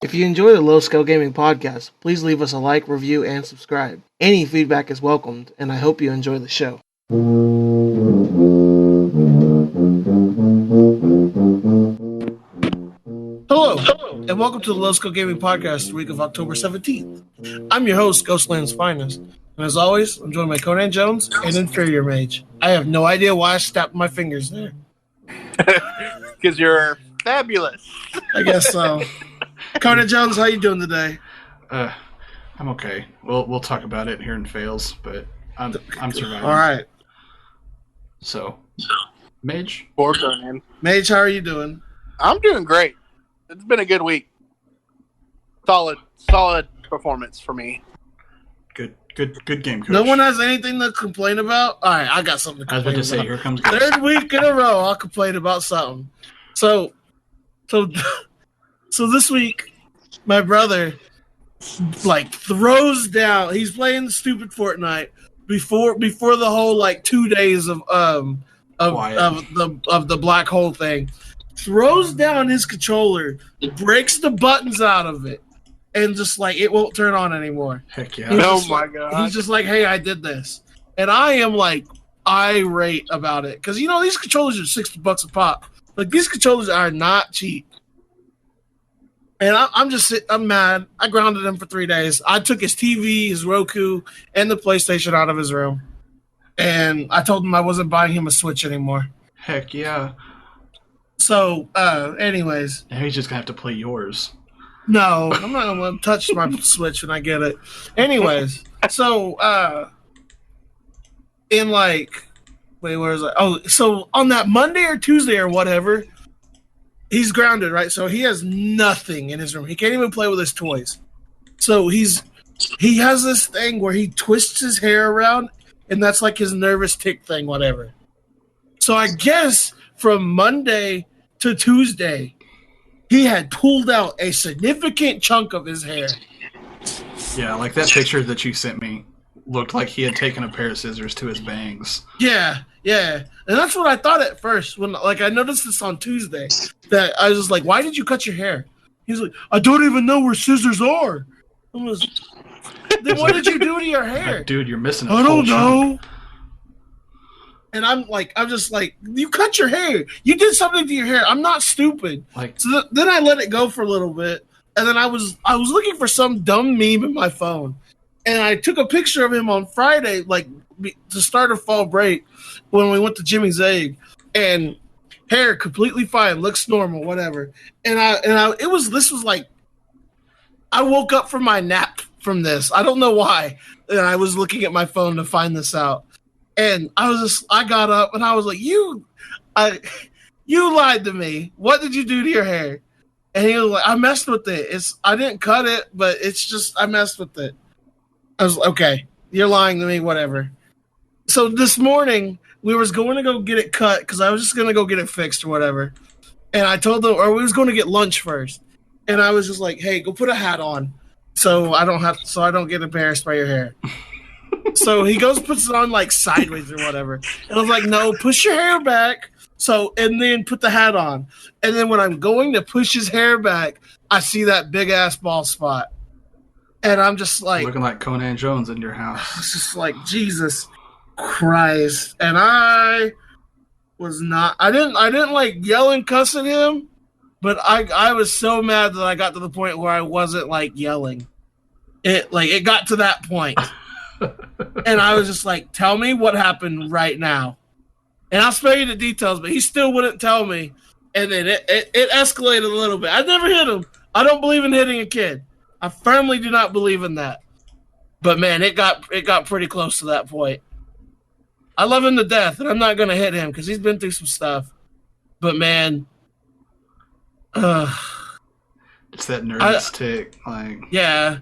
If you enjoy the Low Scale Gaming podcast, please leave us a like, review, and subscribe. Any feedback is welcomed, and I hope you enjoy the show. Hello, and welcome to the Low Scale Gaming podcast, the week of October 17th. I'm your host, Ghostland's Finest, and as always, I'm joined by Conan Jones and Inferior Mage. I have no idea why I snapped my fingers there. Because you're fabulous. I guess so. Conan Jones, how you doing today? I'm okay. We'll talk about it here in Fails, but I'm surviving. All right. So, Mage? Poor Conan. Mage, how are you doing? I'm doing great. It's been a good week. Solid performance for me. Good game, Coach. No one has anything to complain about? All right, I got something to complain about. I was about to say, here comes Ghost. Third week in a row, I'll complain about something. So this week, my brother throws down. He's playing stupid Fortnite before the whole 2 days of the black hole thing. Throws down his controller, breaks the buttons out of it, and just it won't turn on anymore. Heck yeah! Oh my god! He's just like, "Hey, I did this," and I am irate about it because these controllers are $60 a pop. These controllers are not cheap. And I'm mad. I grounded him for 3 days. I took his TV, his Roku, and the PlayStation out of his room. And I told him I wasn't buying him a Switch anymore. Heck yeah. So, anyways. Now he's just going to have to play yours. No, I'm not going to touch my Switch when I get it. Anyways, so, wait, where is it? Oh, so on that Monday or Tuesday or whatever, he's grounded, right? So he has nothing in his room. He can't even play with his toys. So he has this thing where he twists his hair around, and that's his nervous tick thing, whatever. So I guess from Monday to Tuesday, he had pulled out a significant chunk of his hair. Yeah, that picture that you sent me looked like he had taken a pair of scissors to his bangs. Yeah. And that's what I thought at first when I noticed this on Tuesday. That I was just like, why did you cut your hair? He's like, I don't even know where scissors are. Then what did you do to your hair? Dude, you're missing I don't know. And I'm just like, you cut your hair. You did something to your hair. I'm not stupid. So then I let it go for a little bit. And then I was looking for some dumb meme in my phone. And I took a picture of him on Friday, to start a fall break when we went to Jimmy's Egg. And hair completely fine, looks normal, whatever. I woke up from my nap from this. I don't know why. And I was looking at my phone to find this out. And I got up and I was like, you lied to me. What did you do to your hair? And he was like, I messed with it. I didn't cut it, but it's just, I messed with it. I was like, okay, you're lying to me, whatever. So this morning, we was going to go get it cut because I was just going to go get it fixed or whatever. And I told them, or we was going to get lunch first. And I was just like, hey, go put a hat on so I don't get embarrassed by your hair. So he goes, puts it on sideways or whatever. And I was like, no, push your hair back. And then put the hat on. And then when I'm going to push his hair back, I see that big ass bald spot. And I'm just like, looking like Conan Jones in your house. It's just like, Jesus Christ. And I didn't yell and cuss at him, but I was so mad that I got to the point where I wasn't yelling. It got to that point. And I was just like, tell me what happened right now. And I'll spare you the details, but he still wouldn't tell me. And then it escalated a little bit. I never hit him. I don't believe in hitting a kid. I firmly do not believe in that. But man, it got pretty close to that point. I love him to death, and I'm not gonna hit him because he's been through some stuff. But man, it's that nervous tick. Yeah.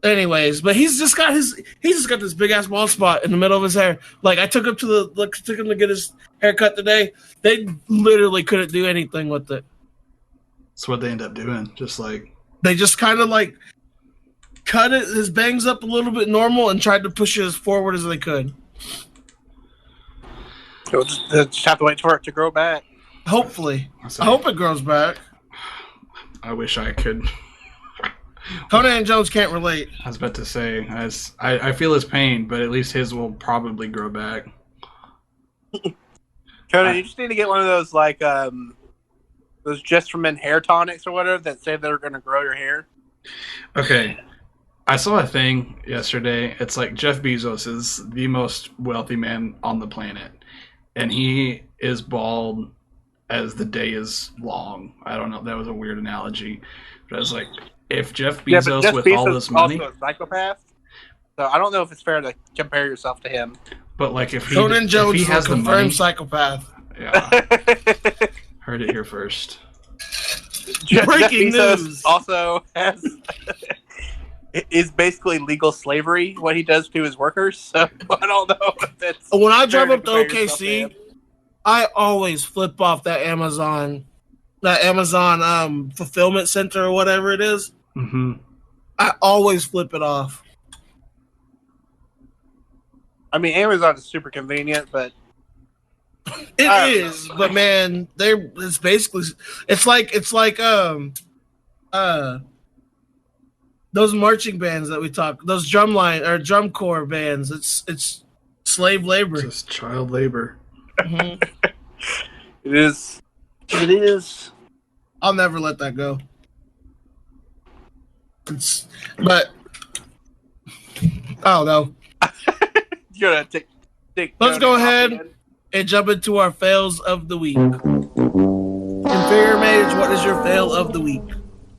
Anyways, but he's just got this big ass bald spot in the middle of his hair. I took him to get his haircut today. They literally couldn't do anything with it. That's what they end up doing. They just kind of cut his bangs up a little bit normal and tried to push it as forward as they could. You'll just have to wait for it to grow back. Hopefully. I hope it grows back. I wish I could Conan Jones can't relate. I was about to say, I feel his pain, but at least his will probably grow back. Conan, you just need to get one of those those Just for Men hair tonics or whatever that say they're going to grow your hair. Okay, I saw a thing yesterday. It's like Jeff Bezos is the most wealthy man on the planet, and he is bald as the day is long. I don't know. That was a weird analogy, but I was like, if Jeff Bezos Jeff with Bezos all this is money, also a psychopath. So I don't know if it's fair to compare yourself to him. but like if Conan Jones he is has a the confirmed money, psychopath. yeah, heard it here first. Jeff Breaking Bezos news. also is basically legal slavery what he does to his workers. So I don't know if that's When I drive fair up to compare yourself to him. OKC, I always flip off that Amazon fulfillment center or whatever it is. Mm-hmm. I always flip it off. I mean, Amazon is super convenient, but It is, but man, it's basically it's like those marching bands that we talk, those drum corps bands. It's slave labor. Just child labor. Mhm. it is. It is. I'll never let that go. But oh no. You gotta take. Let's go ahead and jump into our fails of the week. Inferior Mage, what is your fail of the week?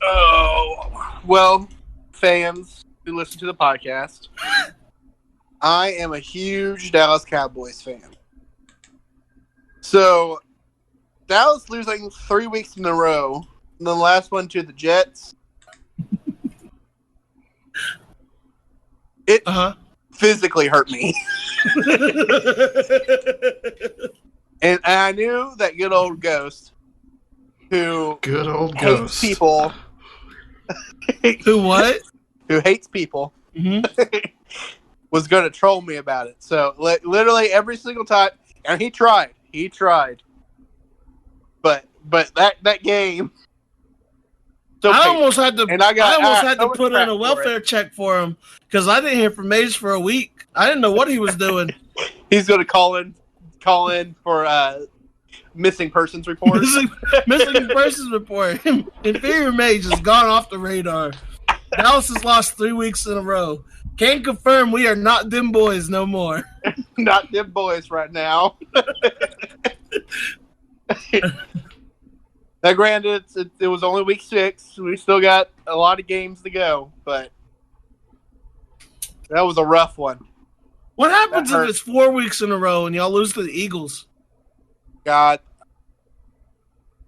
Oh, well, fans who listen to the podcast, I am a huge Dallas Cowboys fan. So, Dallas losing 3 weeks in a row, and the last one to the Jets. It physically hurt me. And I knew that good old Ghost, who hates people. Who what? Who hates people. Mm-hmm. Was going to troll me about it. So literally every single time, and he tried. But that game. I almost had to. And I almost had to much put in crap a for welfare it. check for him because I didn't hear from Mage for a week. I didn't know what he was doing. He's going to call in for missing persons report. missing persons report. Inferior Mage has gone off the radar. Dallas has lost 3 weeks in a row. Can confirm we are not them boys no more. Not them boys right now. Now, granted, it was only week 6. We still got a lot of games to go, but that was a rough one. What happens if it's 4 weeks in a row and y'all lose to the Eagles? God,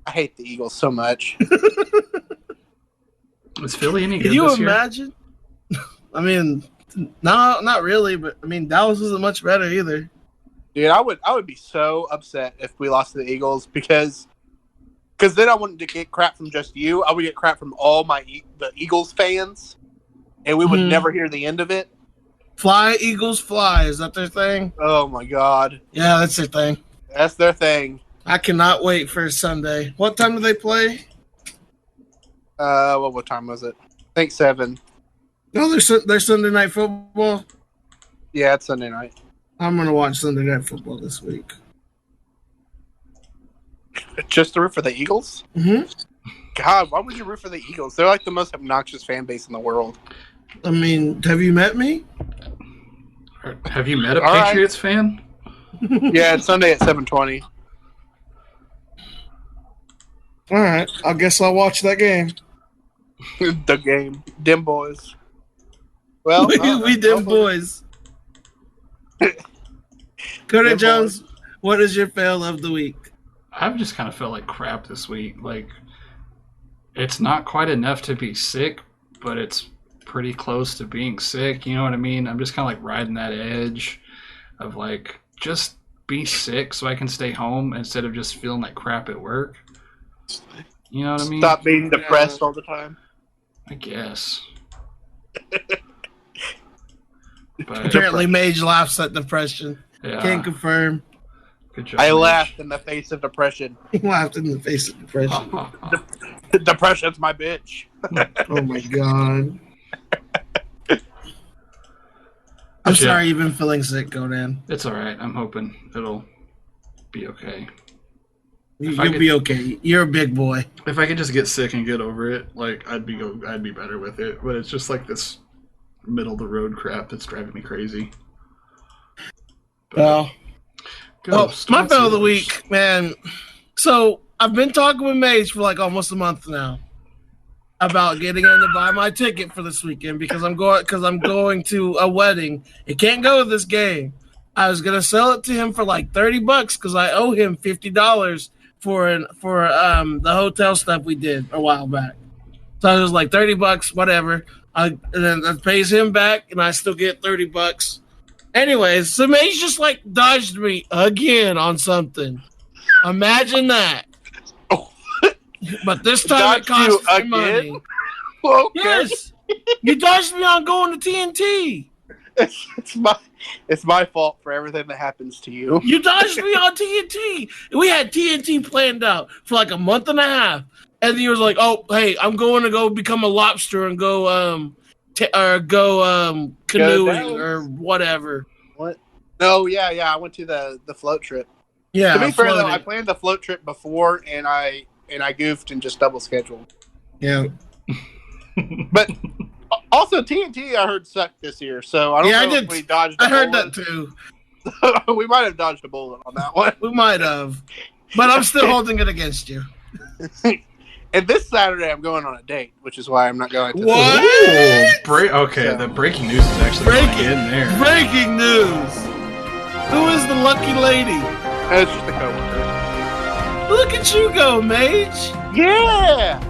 I hate the Eagles so much. Is Philly any good Can you this year? imagine? I mean, no, not really, but I mean, Dallas isn't much better either. Dude, I would be so upset if we lost to the Eagles because then I wouldn't get crap from just you. I would get crap from all the Eagles fans, and we would never hear the end of it. Fly, Eagles, fly. Is that their thing? Oh, my God. Yeah, that's their thing. That's their thing. I cannot wait for Sunday. What time do they play? What time was it? I think 7. No, they're Sunday night football. Yeah, it's Sunday night. I'm going to watch Sunday night football this week. Just to root for the Eagles? Mm-hmm. God, why would you root for the Eagles? They're like the most obnoxious fan base in the world. I mean, have you met me? Have you met a All right. Patriots fan? Yeah, it's Sunday at 7:20. All right, I guess I'll watch that game. The game. Dim boys. Well, we dim boys. Cody Dim Jones, what is your fail of the week? I've just kind of felt like crap this week. Like, it's not quite enough to be sick, but it's pretty close to being sick. You know what I mean? I'm just kind of like riding that edge of like, just be sick so I can stay home instead of just feeling like crap at work. You know what I mean? Stop being depressed all the time. I guess. But, Apparently, Mage laughs at depression. yeah, Can't confirm. good job. I Mitch. laughed in the face of depression. He laughed in the face of depression. Depression's my bitch. Oh my god. I'm sorry you've been feeling sick, Conan. It's all right. I'm hoping it'll be okay. You'll be okay. You're a big boy. If I could just get sick and get over it, like I'd be better with it. But it's just like this middle of the road crap that's driving me crazy. Well, my fail of the week, man. So I've been talking with Mage for like almost a month now about getting him to buy my ticket for this weekend because I'm going to a wedding. It can't go to this game. I was gonna sell it to him for like $30 because I owe him $50 for the hotel stuff we did a while back. So it was like $30, whatever. And then that pays him back, and I still get $30. Anyways, so Mage just like dodged me again on something. Imagine that. But this time it cost me money. Okay. Yes, you dodged me on going to TNT. It's my fault for everything that happens to you. You dodged me on TNT. We had TNT planned out for like a month and a half, and he was like, "Oh, hey, I'm going to go become a lobster and go canoeing or whatever." What? No, yeah. I went to the float trip. Yeah. To be fair though, I planned the float trip before, and I goofed and just double scheduled. Yeah. But also TNT I heard sucked this year, so I don't know if we dodged a bullet. I heard that too. We might have dodged a bullet on that one. We might have. But I'm still holding it against you. And this Saturday I'm going on a date, which is why I'm not going to What? The breaking news is actually in there. Breaking news. Who is the lucky lady? It's just a coworker. Look at you go, Mage. Yeah.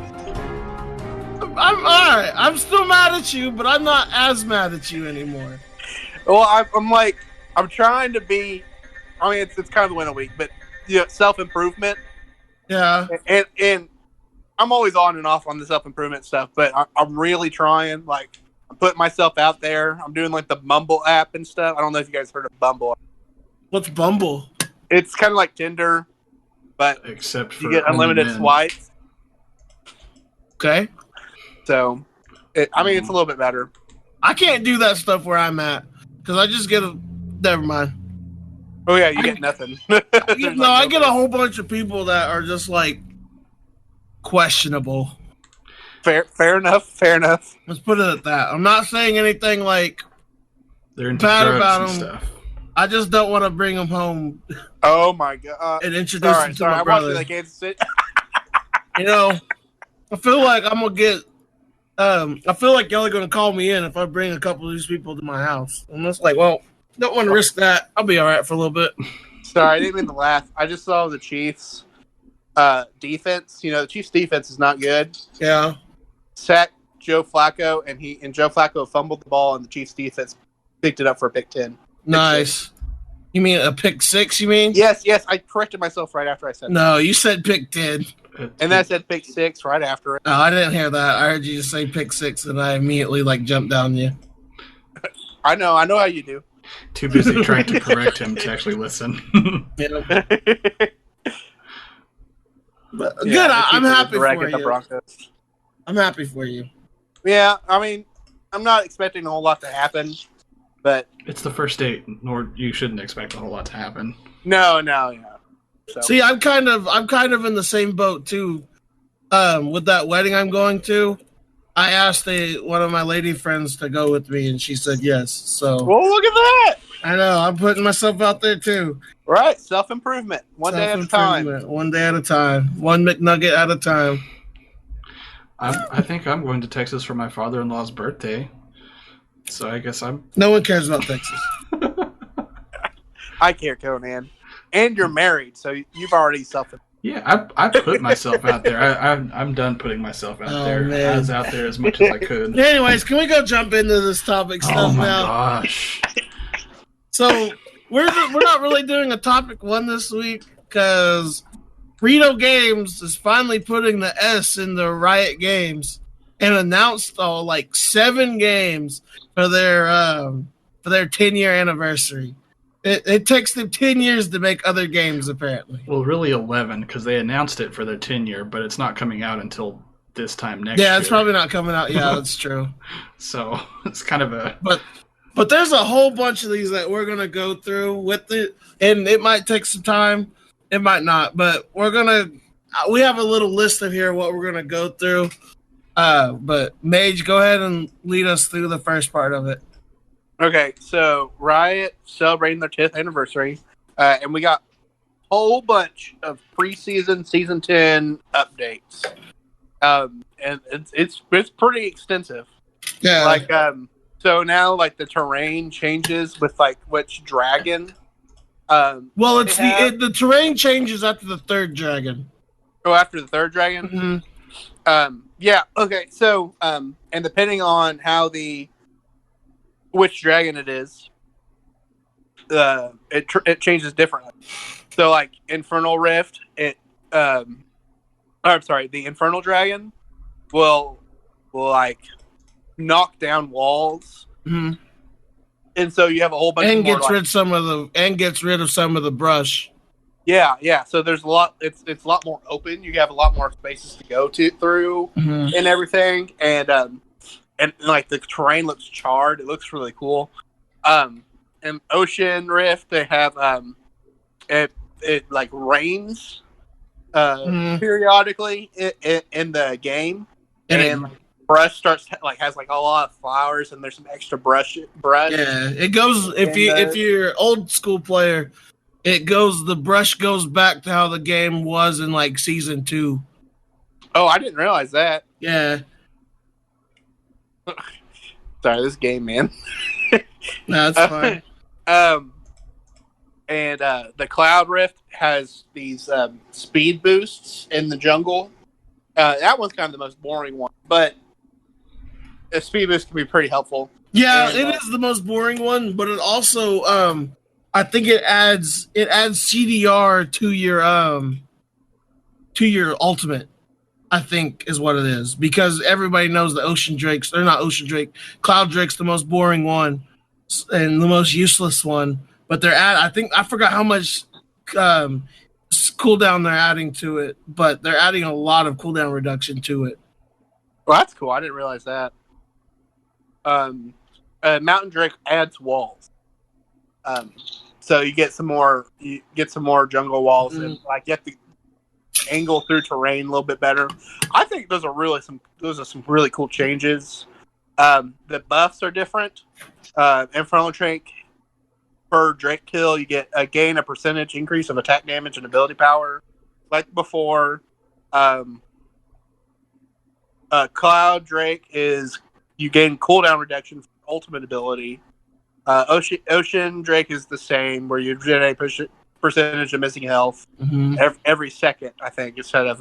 I'm alright. I'm still mad at you, but I'm not as mad at you anymore. Well, I'm trying to be. I mean, it's kind of the win a week, but self-improvement. Yeah. And I'm always on and off on the self-improvement stuff, but I'm really trying. Like, I'm putting myself out there. I'm doing like the Bumble app and stuff. I don't know if you guys heard of Bumble. What's Bumble? It's kind of like Tinder, but except for you get unlimited swipes. Okay. So, it's a little bit better. I can't do that stuff where I'm at because I just get a. Never mind. Oh yeah, you get nothing. I get a whole bunch of people that are just like questionable. Fair enough. Let's put it at that. I'm not saying anything like they're into bad drugs about and them. Stuff. I just don't want to bring them home. Oh my god! And introduce them to my brother. I watched Kansas City. I feel like I'm gonna get. I feel like y'all are gonna call me in if I bring a couple of these people to my house. I'm just like, well, don't want to risk that. I'll be all right for a little bit. Sorry, I didn't mean to laugh. I just saw the Chiefs' defense. The Chiefs' defense is not good. Yeah. Sacked Joe Flacco, and Joe Flacco fumbled the ball, and the Chiefs' defense picked it up for a pick 10. Nice. You mean a pick 6, you mean? Yes. I corrected myself right after I said No, you said pick 10. And then I said pick 6 right after it. No, I didn't hear that. I heard you just say pick 6, and I immediately jumped down you. I know how you do. Too busy trying to correct him to actually listen. Yeah. But good, I'm happy for you. I'm happy for you. Yeah, I'm not expecting a whole lot to happen, but it's the first date, nor you shouldn't expect a whole lot to happen. No, yeah. So. See, I'm kind of in the same boat too. With that wedding I'm going to, I asked one of my lady friends to go with me, and she said yes. So, well, look at that. I know I'm putting myself out there too. Right, self-improvement, one day at a time. One day at a time, one McNugget at a time. I think I'm going to Texas for my father-in-law's birthday, so I guess I'm. No one cares about Texas. I care, Conan. And you're married, so you've already self-improved. Yeah, I put myself out there. I'm done putting myself out there. Man. I was out there as much as I could. Anyways, can we go jump into this topic stuff now? Oh my gosh! So we're not really doing a topic one this week because Rito Games is finally putting the S in the Riot Games and announced 7 games for their 10-year anniversary. It takes them 10 years to make other games, apparently. Well, really 11, because they announced it for their 10-year, but it's not coming out until this time next year. Yeah, it's probably not coming out. Yeah, that's true. So it's kind of a But there's a whole bunch of these that we're gonna go through with it, and it might take some time, it might not, but we have a little list of here what we're gonna go through. But Mage, go ahead and lead us through the first part of it. Okay, so Riot celebrating their 10th anniversary, and we got a whole bunch of preseason Season 10 updates, and it's pretty extensive. Yeah, Like so now like the terrain changes with like which dragon. Well, the terrain changes after the third dragon. Oh, after the third dragon. Mm-hmm. Yeah. Okay. So and depending on which dragon it is, it changes differently. So like Infernal Rift, the Infernal Dragon will like knock down walls, Mm-hmm. and so you have a whole bunch and of more, gets rid of some of the brush. Yeah. So there's a lot. It's a lot more open. You have a lot more spaces to go through Mm-hmm. and everything, and like the terrain looks charred. It looks really cool. In Ocean Rift, they have it like rains periodically in the game, and like, brush has like a lot of flowers, and there's some extra brush. Yeah, it goes if you're an old school player, the brush goes back to how the game was in like Season 2. Oh, I didn't realize that. Yeah. Sorry, this game, man. No, that's fine. And the Cloud Rift has these speed boosts in the jungle. That one's kind of the most boring one, but a speed boost can be pretty helpful. Yeah, it is the most boring one, but it also I think it adds CDR to your ultimate. I think is what it is, because everybody knows the Cloud Drake's the most boring one and the most useless one. But I forgot how much cooldown they're adding to it, but they're adding a lot of cooldown reduction to it. Well, that's cool. I didn't realize that. Mountain Drake adds walls. So you get some more jungle walls, and like you have to angle through terrain a little bit better. I think those are some really cool changes. The buffs are different. Infernal Drake, per Drake kill, you get gain a percentage increase of attack damage and ability power, like before. Cloud Drake is you gain cooldown reduction for ultimate ability. Ocean Drake is the same, where you generate percentage of missing health every second, I think, instead of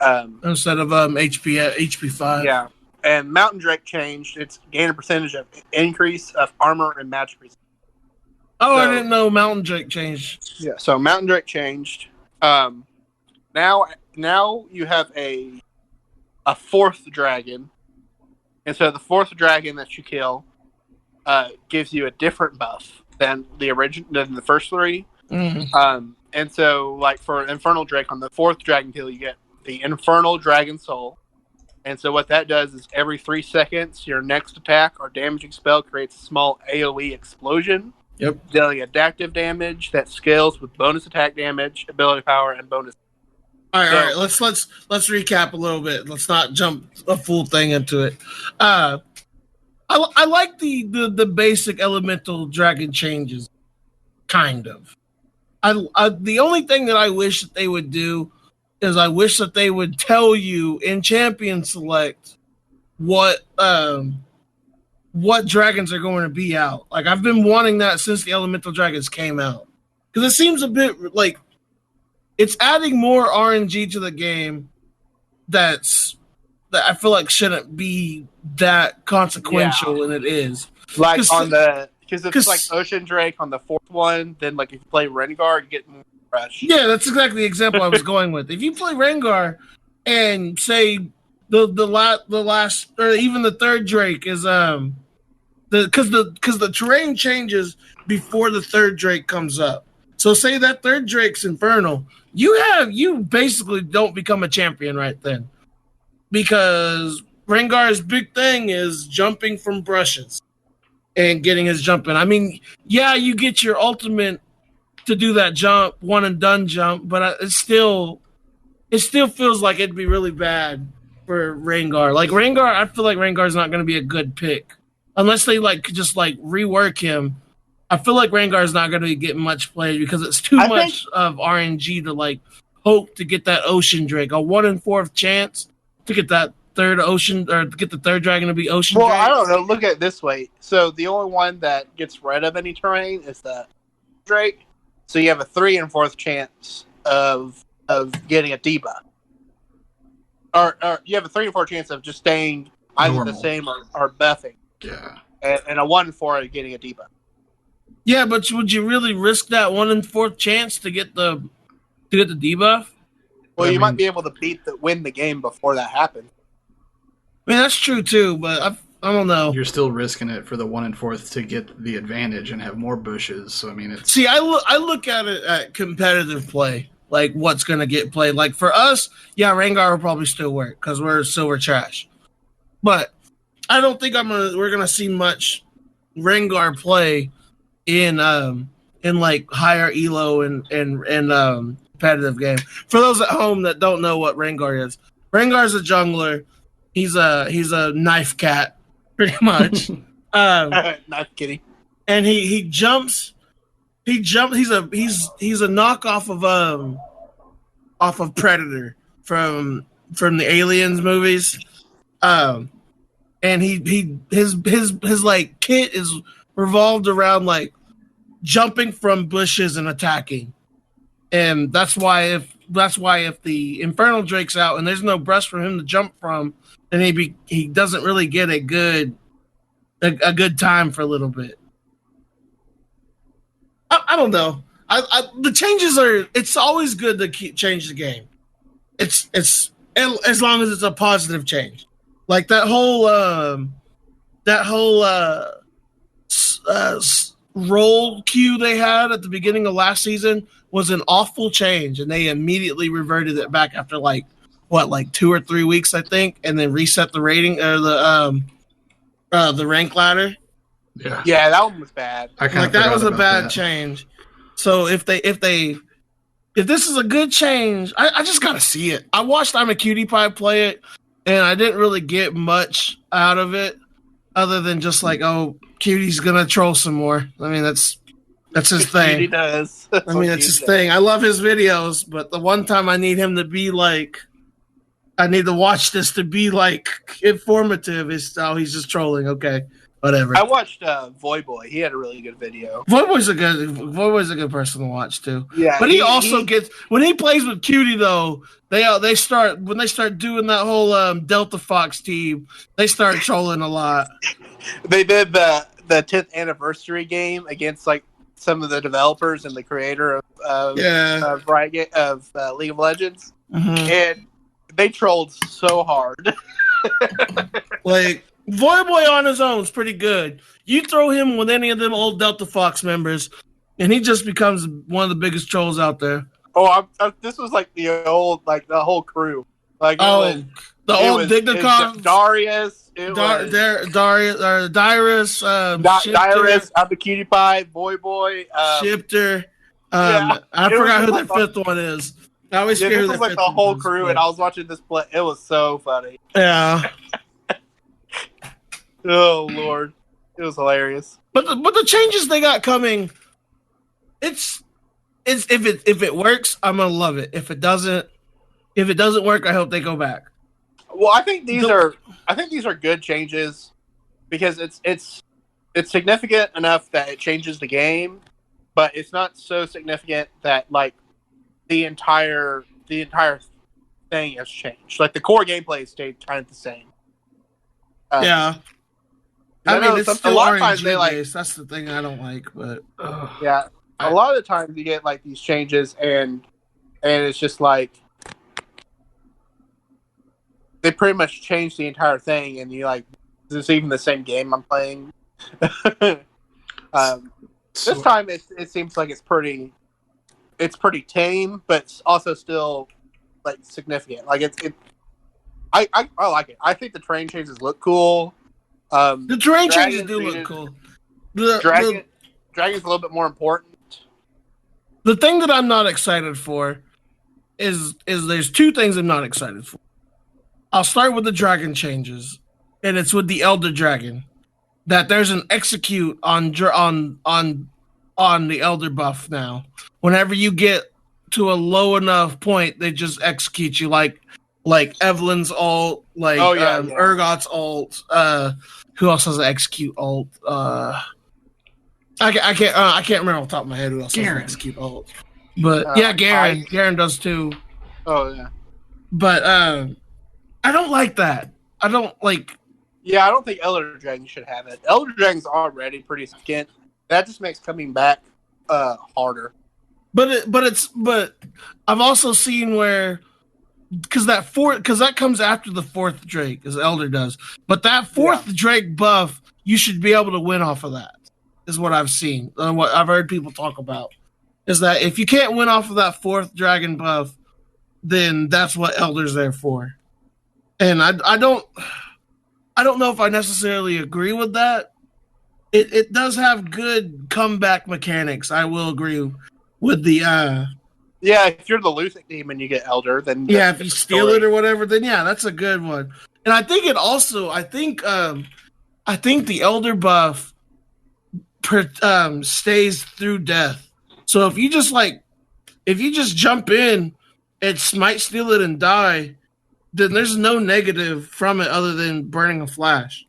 HP 5. Yeah, and Mountain Drake changed. It's gain a percentage of increase of armor and magic resistance. Oh, I didn't know Mountain Drake changed. Yeah, so Mountain Drake changed. Now you have a fourth dragon, and so the fourth dragon that you kill gives you a different buff than the first three. And so, like for Infernal Drake, on the fourth dragon kill, you get the Infernal Dragon Soul. And so what that does is every 3 seconds, your next attack or damaging spell creates a small AoE explosion. Yep. Dealing adaptive damage that scales with bonus attack damage, ability power, and bonus. All right. Let's recap a little bit. Let's not jump a full thing into it. I like the basic elemental dragon changes, kind of. The only thing that I wish that they would do is I wish that they would tell you in Champion Select what dragons are going to be out. Like, I've been wanting that since the elemental dragons came out, because it seems a bit like it's adding more RNG to the game that I feel like shouldn't be that consequential, and it is. Like because it's like Ocean Drake on the fourth one, then like if you play Rengar, you get more rush. Yeah, that's exactly the example I was going with. If you play Rengar and say the last or even the third Drake is because the terrain changes before the third Drake comes up. So say that third Drake's Infernal, you basically don't become a champion right then. because Rengar's big thing is jumping from brushes and getting his jump in. I mean, yeah, you get your ultimate to do that jump, one and done jump, but it still feels like it'd be really bad for Rengar. Like Rengar, I feel like Rengar's not going to be a good pick unless they just rework him. I feel like Rengar's not going to get much play because it's too much of RNG to hope to get that Ocean Drake, a 1 in 4th chance to get that third Ocean or to get the third dragon to be Ocean Drake. Well, I don't know. Look at it this way. So the only one that gets rid of any terrain is the Drake. So you have a 3 in 4th chance of getting a debuff. Or you have a 3 in 4 chance of just staying either normal, the same or buffing. Yeah. And a 1 in 4 of getting a debuff. Yeah, but would you really risk that 1 in 4th chance to get the debuff? Well, you might be able to win the game before that happens. I mean, that's true too, but I don't know. You're still risking it for the 1 in 4th to get the advantage and have more bushes. So I mean, it's... See, I look at it at competitive play, like what's going to get played. Like for us, yeah, Rengar will probably still work because we're silver trash. But I don't think we're gonna see much Rengar play in higher elo and competitive game. For those at home that don't know what Rengar is, Rengar's a jungler. He's a knife cat, pretty much. Knife kitty. And he jumps. He's a knockoff of Predator from the Aliens movies. And his kit is revolved around jumping from bushes and attacking. And that's why if the Infernal Drake's out and there's no brush for him to jump from, then he doesn't really get a good time for a little bit. I don't know. The changes it's always good to change the game. It's as long as it's a positive change. Like that whole roll queue they had at the beginning of last season was an awful change, and they immediately reverted it back after 2 or 3 weeks, I think, and then reset the rating or the rank ladder. Yeah, that one was bad. That was a bad change. So if this is a good change, I just gotta see it. I watched I'm a Cutie Pie play it, and I didn't really get much out of it other than just Cutie's gonna troll some more. I mean, that's his thing. Cutie does. That's his thing. I love his videos, but the one time I need him to be I need to watch this to be informative is he's just trolling. Okay, whatever. I watched Voyboy. He had a really good video. Voyboy's a good person to watch too. Yeah, but he also gets when he plays with Cutie though. They start doing that whole Delta Fox team. They start trolling a lot. They did the 10th anniversary game against some of the developers and the creator of League of Legends, and they trolled so hard. Voyboy on his own is pretty good. You throw him with any of them old Delta Fox members, and he just becomes one of the biggest trolls out there. Oh, this was the old the whole crew. The old Dignicon, Darius, Dyrus, Dyrus, I'm the Cutie Pie, Voyboy, Shifter. I forgot who the fifth one is. I always forget who the fifth the whole crew, and I was watching this play. It was so funny. Yeah. Oh Lord, it was hilarious. But the changes they got coming, if it works, I'm gonna love it. If it doesn't work, I hope they go back. Well, I think these are good changes because it's significant enough that it changes the game, but it's not so significant that the entire thing has changed. The core gameplay stayed kind of the same. Yeah. I mean, it's still RNG based. That's the thing I don't like, but yeah, a lot of the times you get these changes, and it's just they pretty much change the entire thing, and you is this even the same game I'm playing? This time it seems like it's pretty tame, but it's also still significant. I like it. I think the terrain changes look cool. The terrain changes do look cool. Dragon's a little bit more important. The thing that I'm not excited for is there's two things I'm not excited for. I'll start with the dragon changes, and it's with the Elder Dragon. That there's an execute on the Elder buff now. Whenever you get to a low enough point, they just execute you like Evelyn's ult, Urgot's ult. Who else has an execute ult? I can't remember off the top of my head who else has an execute ult. But Garen. Garen does too. Oh yeah. But I don't like that. I don't like. Yeah, I don't think Elder Dragon should have it. Elder Dragon's already pretty skint. That just makes coming back harder. But I've also seen where because that comes after the fourth Drake, as Elder does. But that fourth Drake buff, you should be able to win off of that. Is what I've seen and what I've heard people talk about. Is that if you can't win off of that fourth dragon buff, then that's what Elder's there for. And I don't know if I necessarily agree with that. It does have good comeback mechanics. I will agree with the if you're the losing team and you get Elder, then if you steal it or whatever, then that's a good one. And I think I think the Elder buff stays through death. So if you just jump in and smite steal it and die, then there's no negative from it other than burning a flash.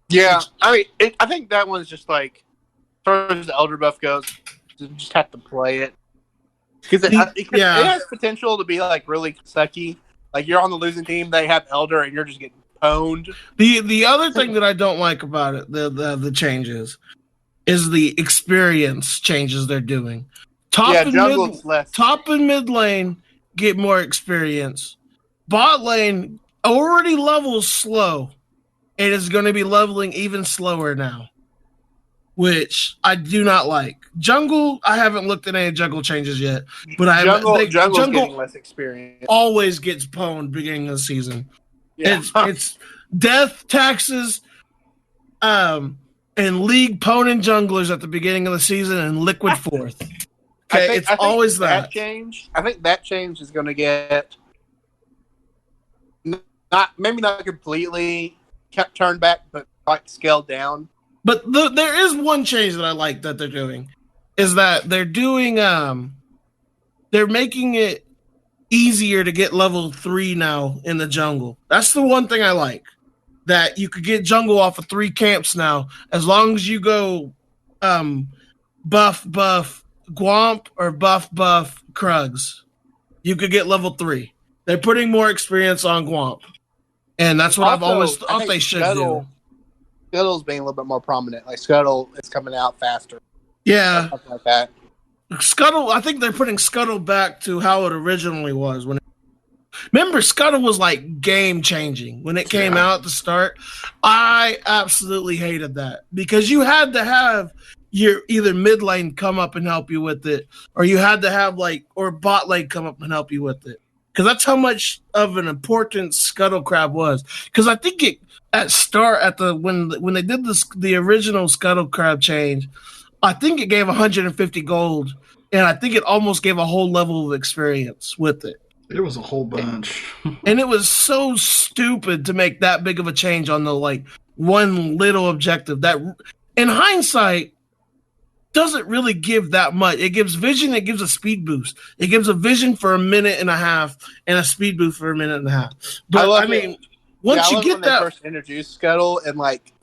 Yeah, I mean, I think that one's just like, as far as the Elder buff goes, you just have to play it. Because it has potential to be like really sucky. Like you're on the losing team, they have Elder, and you're just getting pwned. The other thing that I don't like about it, the changes, is the experience changes they're doing. Top and mid lane get more experience. Bot lane already levels slow. It is going to be leveling even slower now, which I do not like. Jungle, I haven't looked at any jungle changes yet, but Jungle's getting less experience. Always gets pwned beginning of the season. Yeah. It's death, taxes, and league pwning junglers at the beginning of the season and liquid fourth. Okay, it's always that change. I think that change is going to get maybe not completely kept turned back, but like scaled down. But there is one change that I like that they're doing, is that they're doing they're making it easier to get level 3 now in the jungle. That's the one thing I like. That you could get jungle off of 3 camps now, as long as you go buff Gwomp or buff Krugs. You could get level 3. They're putting more experience on Gwomp. And that's what I've always thought they should do. Scuttle's being a little bit more prominent. Like Scuttle is coming out faster. Yeah. Something like that. Scuttle, I think they're putting Scuttle back to how it originally was. Remember, Scuttle was like game changing when it came out at the start. I absolutely hated that because you had to have your either mid lane come up and help you with it, or you had to have or bot lane come up and help you with it. Because that's how much of an important Scuttle Crab was. Because I think when they did the original Scuttle Crab change, I think it gave 150 gold, and I think it almost gave a whole level of experience with it. It was a whole bunch. And it was so stupid to make that big of a change on the one little objective that in hindsight doesn't really give that much. It gives vision, it gives a speed boost. It gives a vision for a minute and a half and a speed boost for a minute and a half. But once you get when that, they first introduced Scuttle and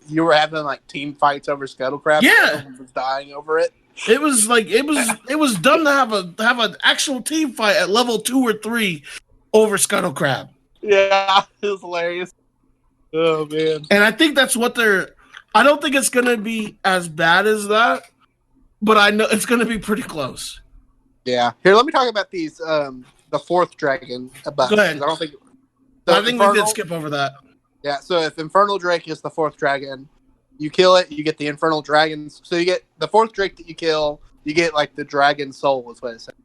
you were having team fights over Scuttle Crab. Yeah. Everyone was dying over it. It was dumb to have an actual team fight at level 2 or 3 over Scuttle Crab. Yeah, it was hilarious. Oh man. And I think that's what I don't think it's gonna be as bad as that, but I know it's gonna be pretty close. Yeah. Here, let me talk about these the fourth dragon buff. Go ahead. I think we did skip over that. Yeah, so if Infernal Drake is the fourth dragon, you kill it, you get the Infernal Dragons. So you get the fourth Drake that you kill, you get the Dragon Soul is what it says.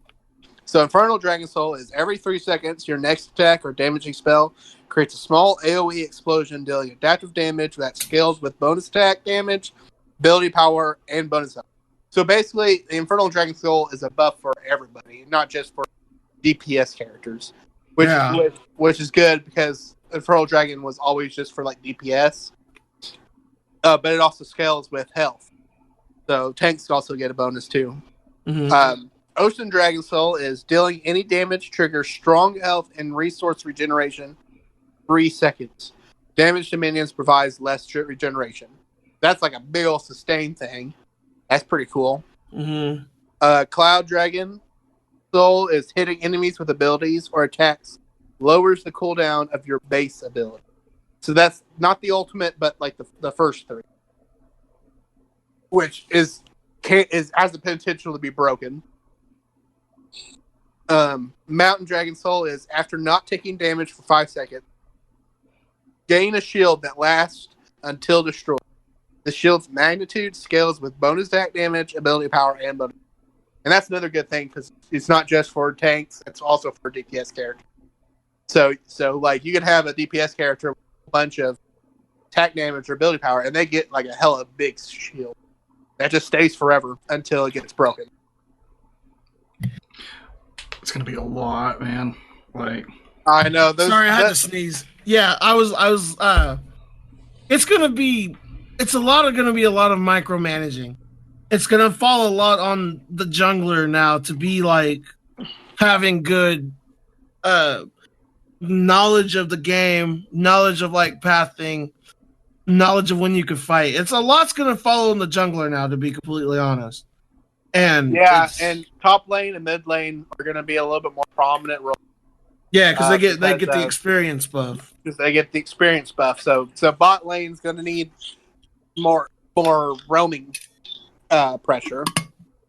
So Infernal Dragon Soul is every 3 seconds, your next attack or damaging spell creates a small AoE explosion dealing adaptive damage that scales with bonus attack damage, ability power, and bonus health. So basically, the Infernal Dragon Soul is a buff for everybody, not just for DPS characters, which is good because Infernal Dragon was always just for like DPS, but it also scales with health. So tanks also get a bonus too. Mm-hmm. Ocean Dragon Soul is dealing any damage triggers strong health and resource regeneration 3 seconds. Damage to minions provides less regeneration. That's like a big old sustain thing. That's pretty cool. Mm-hmm. Cloud Dragon Soul is hitting enemies with abilities or attacks lowers the cooldown of your base ability. So that's not the ultimate, but like the first 3, which has the potential to be broken. Mountain Dragon Soul is after not taking damage for 5 seconds, gain a shield that lasts until destroyed. The shield's magnitude scales with bonus attack damage, ability power, and bonus. And that's another good thing because it's not just for tanks; it's also for DPS characters. So like you can have a DPS character with a bunch of attack damage or ability power, and they get like a hella big shield that just stays forever until it gets broken. It's gonna be a lot, man. Like, I know. Sorry, I had to sneeze. Yeah, I was. It's gonna be a lot of micromanaging. It's gonna fall a lot on the jungler now to be like having good knowledge of the game, knowledge of like pathing, knowledge of when you can fight. It's a lot's gonna follow in the jungler now, to be completely honest. And and top lane and mid lane are going to be a little bit more prominent role. Yeah, because they get the experience buff. Because they get the experience buff. So bot lane's going to need more roaming pressure.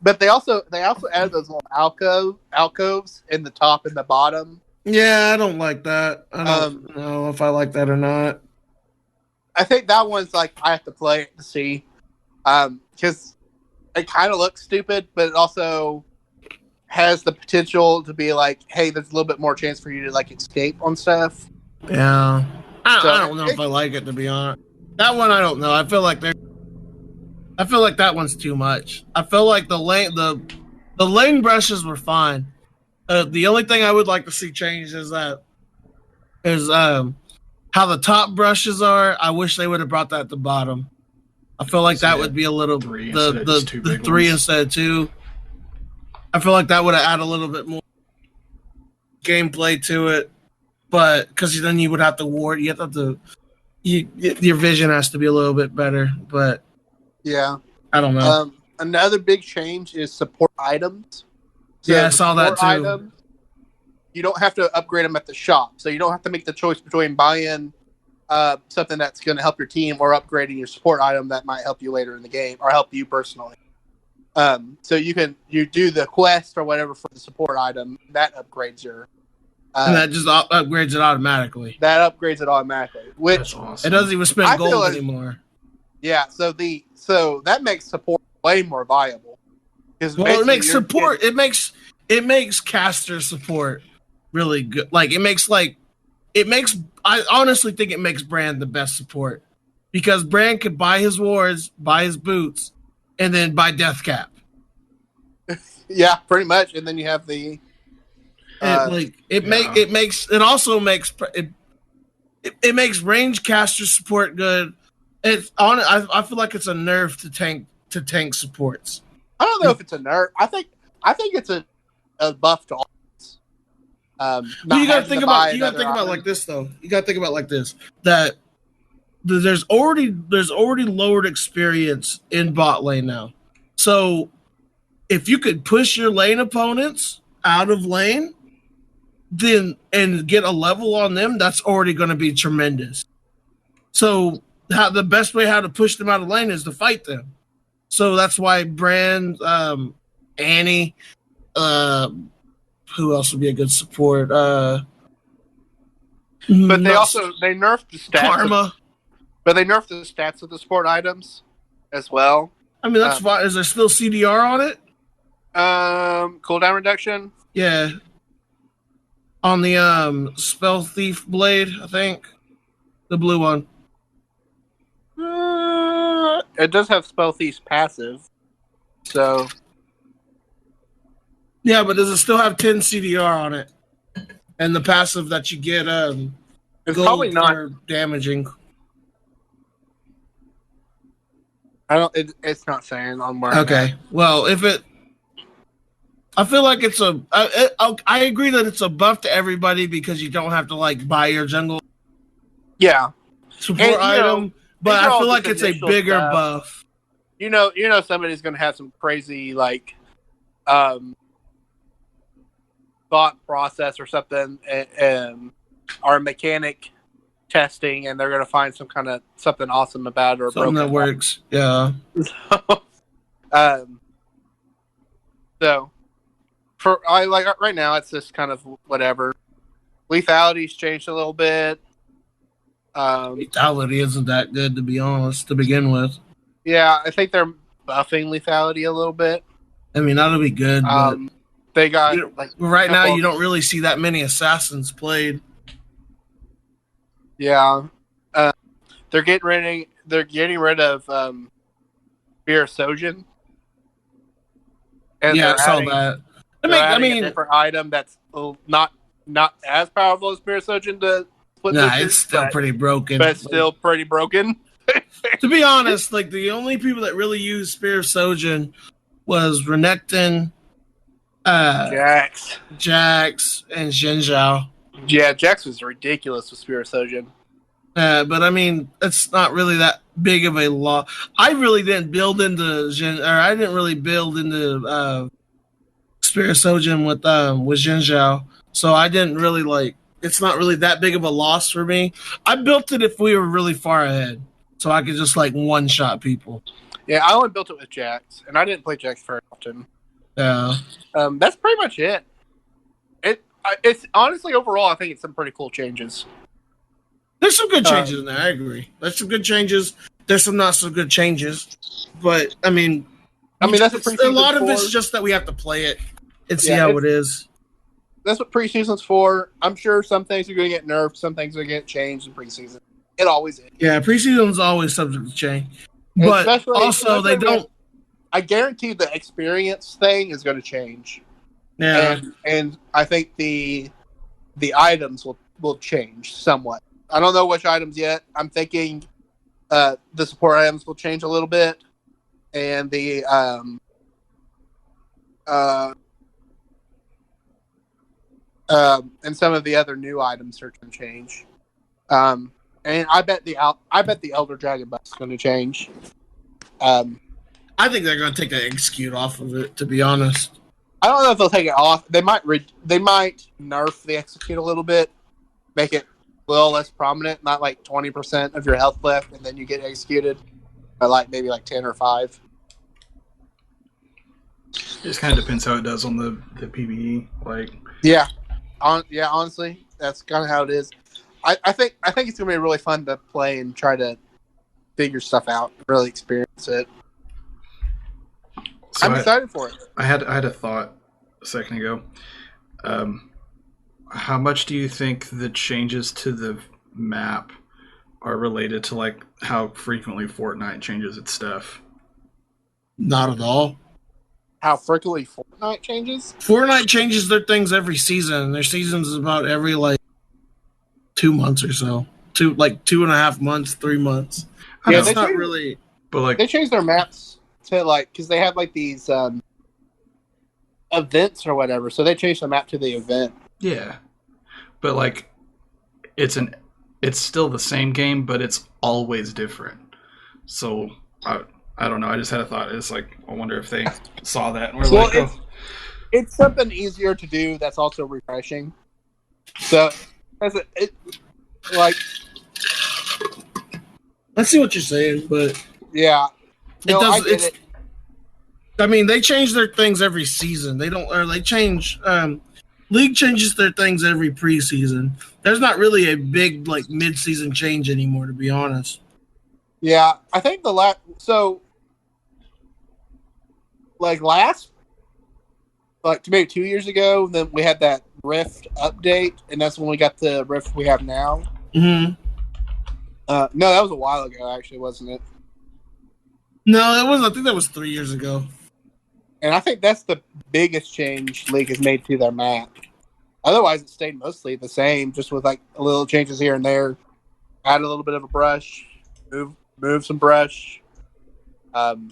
But they also added those little alcoves in the top and the bottom. Yeah, I don't like that. I don't know if I like that or not. I think that one's like I have to play it to see, because it kind of looks stupid, but it also has the potential to be like, hey, there's a little bit more chance for you to like escape on stuff. Yeah, I don't know if I like it, to be honest. That one I don't know. I feel like that one's too much. I feel like the lane brushes were fine. The only thing I would like to see changed is how the top brushes are. I wish they would have brought that at the bottom. I feel like that would be a little the 3 instead of 2. I feel like that would have added a little bit more gameplay to it, but because then you would have to ward. Your vision has to be a little bit better. But yeah, I don't know. Another big change is support items. So yeah, I saw that too. Items, you don't have to upgrade them at the shop, so you don't have to make the choice between buying something that's going to help your team or upgrading your support item that might help you later in the game or help you personally. So you do the quest or whatever for the support item that upgrades your. And that just upgrades it automatically. That upgrades it automatically, which awesome. It doesn't even spend gold anymore. Yeah, so that makes support way more viable. Well, it makes support. It makes caster support really good. Like it makes. I honestly think it makes Brand the best support because Brand could buy his wards, buy his boots, and then buy death cap. Yeah, pretty much. And then you have the. It makes range caster support good. I feel like it's a nerf to tank supports. I don't know if it's a nerf. I think it's a buff to all. You got to think about like this though. You got to think about like this that there's already lowered experience in bot lane now. So if you could push your lane opponents out of lane, then and get a level on them, that's already going to be tremendous. So the best way how to push them out of lane is to fight them. So that's why Brand, Annie, who else would be a good support? But they nerfed the stats. Karma. But they nerfed the stats of the support items as well. I mean, that's fine. Is there still CDR on it? Cooldown reduction. Yeah, on the spell thief blade, I think the blue one. It does have Spell Thief's passive, so Yeah, but does it still have 10 CDR on it? And the passive that you get it's probably gold not. for damaging. I don't. It's not saying on where. Okay, well, if it, I feel like it's a. I agree that it's a buff to everybody because you don't have to like buy your jungle Yeah, support and, item, but these are I all feel like just it's a initial bigger stuff. buff. You know, somebody's going to have some crazy like thought process or something, or mechanic testing, and they're going to find some kind of something awesome about it or Something that works. Yeah. So for I like right now, it's just kind of whatever. Lethality's changed a little bit. Lethality isn't that good, to be honest, to begin with. Yeah, I think they're buffing lethality a little bit. I mean, that'll be good, but they got like right now you don't really see that many assassins played. Yeah, they're getting rid of Spear of Sojin. And yeah, I saw that. I mean, a different item that's not as powerful as Spear of Sojin to split. Nah, it's still pretty broken. But it's still pretty broken. To be honest, like the only people that really used Spear of Sojin was Renekton, Jax, and Xin Zhao. Yeah, Jax was ridiculous with Spear of Sojin. But I mean, it's not really that big of a law. I really didn't build into I didn't really build into Spear of Sojin with Xin Zhao, so I didn't really like. It's not really that big of a loss for me. I built it if we were really far ahead, so I could just like one shot people. Yeah, I only built it with Jax, and I didn't play Jax very often. Yeah, that's pretty much it. It's honestly overall, I think it's some pretty cool changes. There's some good changes in there. I agree. There's some good changes. There's some not so good changes, but I mean that's a lot of it's just that we have to play it and see how it is. That's what preseason's for. I'm sure some things are going to get nerfed, some things are going to get changed in preseason. It always is. Yeah, preseason's always subject to change, but also they don't. I guarantee the experience thing is going to change. Yeah, and I think the items will change somewhat. I don't know which items yet. I'm thinking the support items will change a little bit, and the and some of the other new items are going to change. And I bet the Elder Dragon buff is going to change. I think they're going to take the execute off of it. To be honest, I don't know if they'll take it off. They might nerf the execute a little bit, make it a little less prominent, not like 20% of your health left, and then you get executed, but like maybe like 10 or 5. It just kind of depends how it does on the PvE. Like, honestly, that's kind of how it is. I think it's gonna be really fun to play and try to figure stuff out, really experience it. So I'm excited for it. I had a thought a second ago. How much do you think the changes to the map are related to like how frequently Fortnite changes its stuff? Not at all. How frequently Fortnite changes? Fortnite changes their things every season. Their seasons is about every like 2 months or so. 2.5 months, 3 months. Yeah, it's not really. But like they change their maps to like because they have like these events or whatever, so they change the map to the event. Yeah, but like it's still the same game, but it's always different. So I don't know. I just had a thought. It's like I wonder if they saw that and were it's something easier to do that's also refreshing. So like I see what you're saying, but yeah, no, I get it. I mean, they change their things every season. They change. League changes their things every preseason. There's not really a big like mid-season change anymore, to be honest. Yeah, I think last like maybe 2 years ago. Then we had that Rift update, and that's when we got the Rift we have now. Mm-hmm. No, that was a while ago, actually, wasn't it? No, I think that was 3 years ago. And I think that's the biggest change League has made to their map. Otherwise, it stayed mostly the same, just with like a little changes here and there. Add a little bit of a brush, move some brush, add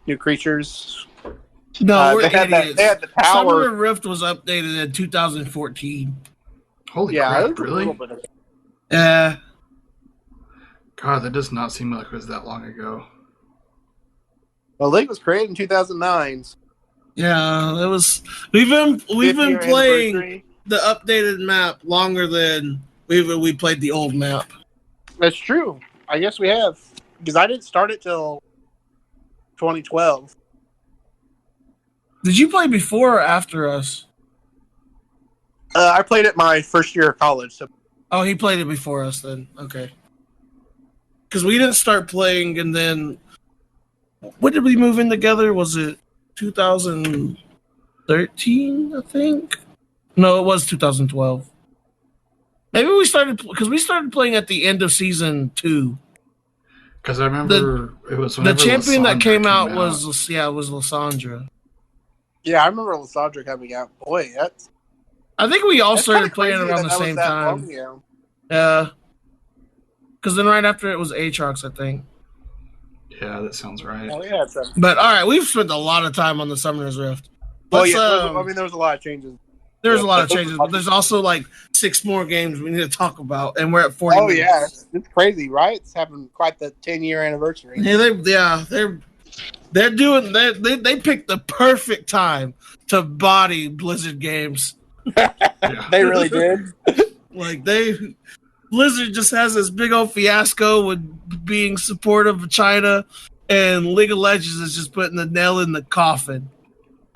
new creatures. No, we're they had idiots. they had the tower. Summoner Rift was updated in 2014. Holy Yeah, crap, really? Yeah. God, that does not seem like it was that long ago. Well, League was created in 2009. Yeah, it was. We've been playing anniversary. the updated map longer than we played the old map. That's true. I guess we have, because I didn't start it till 2012. Did you play before or after us? I played it my first year of college. So. Oh, he played it before us then. Okay. Because we didn't start playing, and then when did we move in together? Was it 2013? I think. No, it was 2012. Maybe we started playing at the end of season 2. Because I remember it was the champion that Lysandra came out was Lysandra. Yeah, I remember Lysandra coming out. Boy, I think we all started playing around the same time. Yeah. Because then right after it was Aatrox, I think. Yeah, that sounds right. Oh, yeah. But all right, we've spent a lot of time on the Summoner's Rift. Well, yeah, I mean, there was a lot of changes. There's a lot of changes, but there's also like 6 more games we need to talk about, and we're at 40 minutes. Yeah, it's crazy, right? It's having quite the 10-year anniversary. Yeah, they're doing they picked the perfect time to body Blizzard games. They really did. Like Blizzard just has this big old fiasco with being supportive of China, and League of Legends is just putting the nail in the coffin.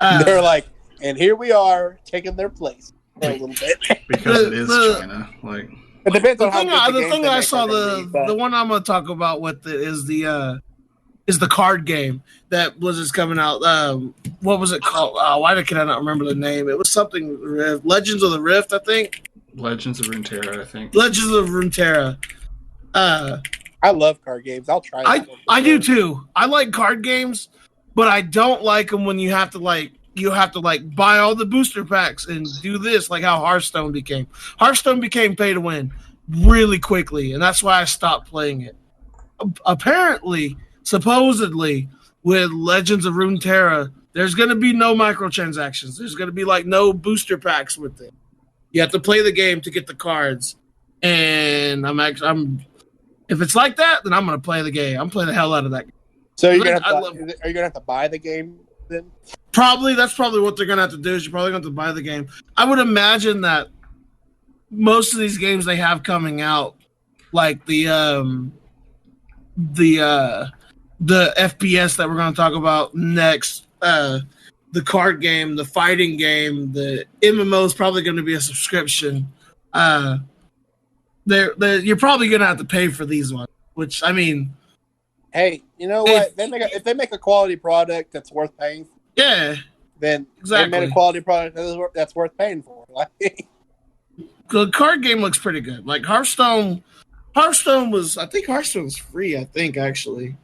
They're like, and here we are taking their place for a little bit because it is China. Like it depends on how the thing I saw the one I'm going to talk about with it is the card game that Blizzard's coming out. What was it called? Why can I not remember the name? It was something Rift. Legends of the Rift, I think. Legends of Runeterra, I think. Legends of Runeterra. I love card games. I'll try that. I do too. I like card games, but I don't like them when you have to buy all the booster packs and do this, like how Hearthstone became. Hearthstone became pay to win really quickly, and that's why I stopped playing it. Apparently, supposedly, with Legends of Runeterra, there's going to be no microtransactions. There's going to be like no booster packs with it. You have to play the game to get the cards, and if it's like that, then I'm going to play the game. I'm playing the hell out of that game. So are you going to have to buy the game then? That's probably what they're going to have to do. Is you're probably going to have to buy the game. I would imagine that most of these games they have coming out, like the FPS that we're going to talk about next, the card game, the fighting game, the MMO is probably going to be a subscription. You're probably going to have to pay for these ones, which, I mean... Hey, you know what? If they make a quality product that's worth paying for, then exactly. They made a quality product that's worth paying for. The card game looks pretty good. Like Hearthstone was free, I think, actually.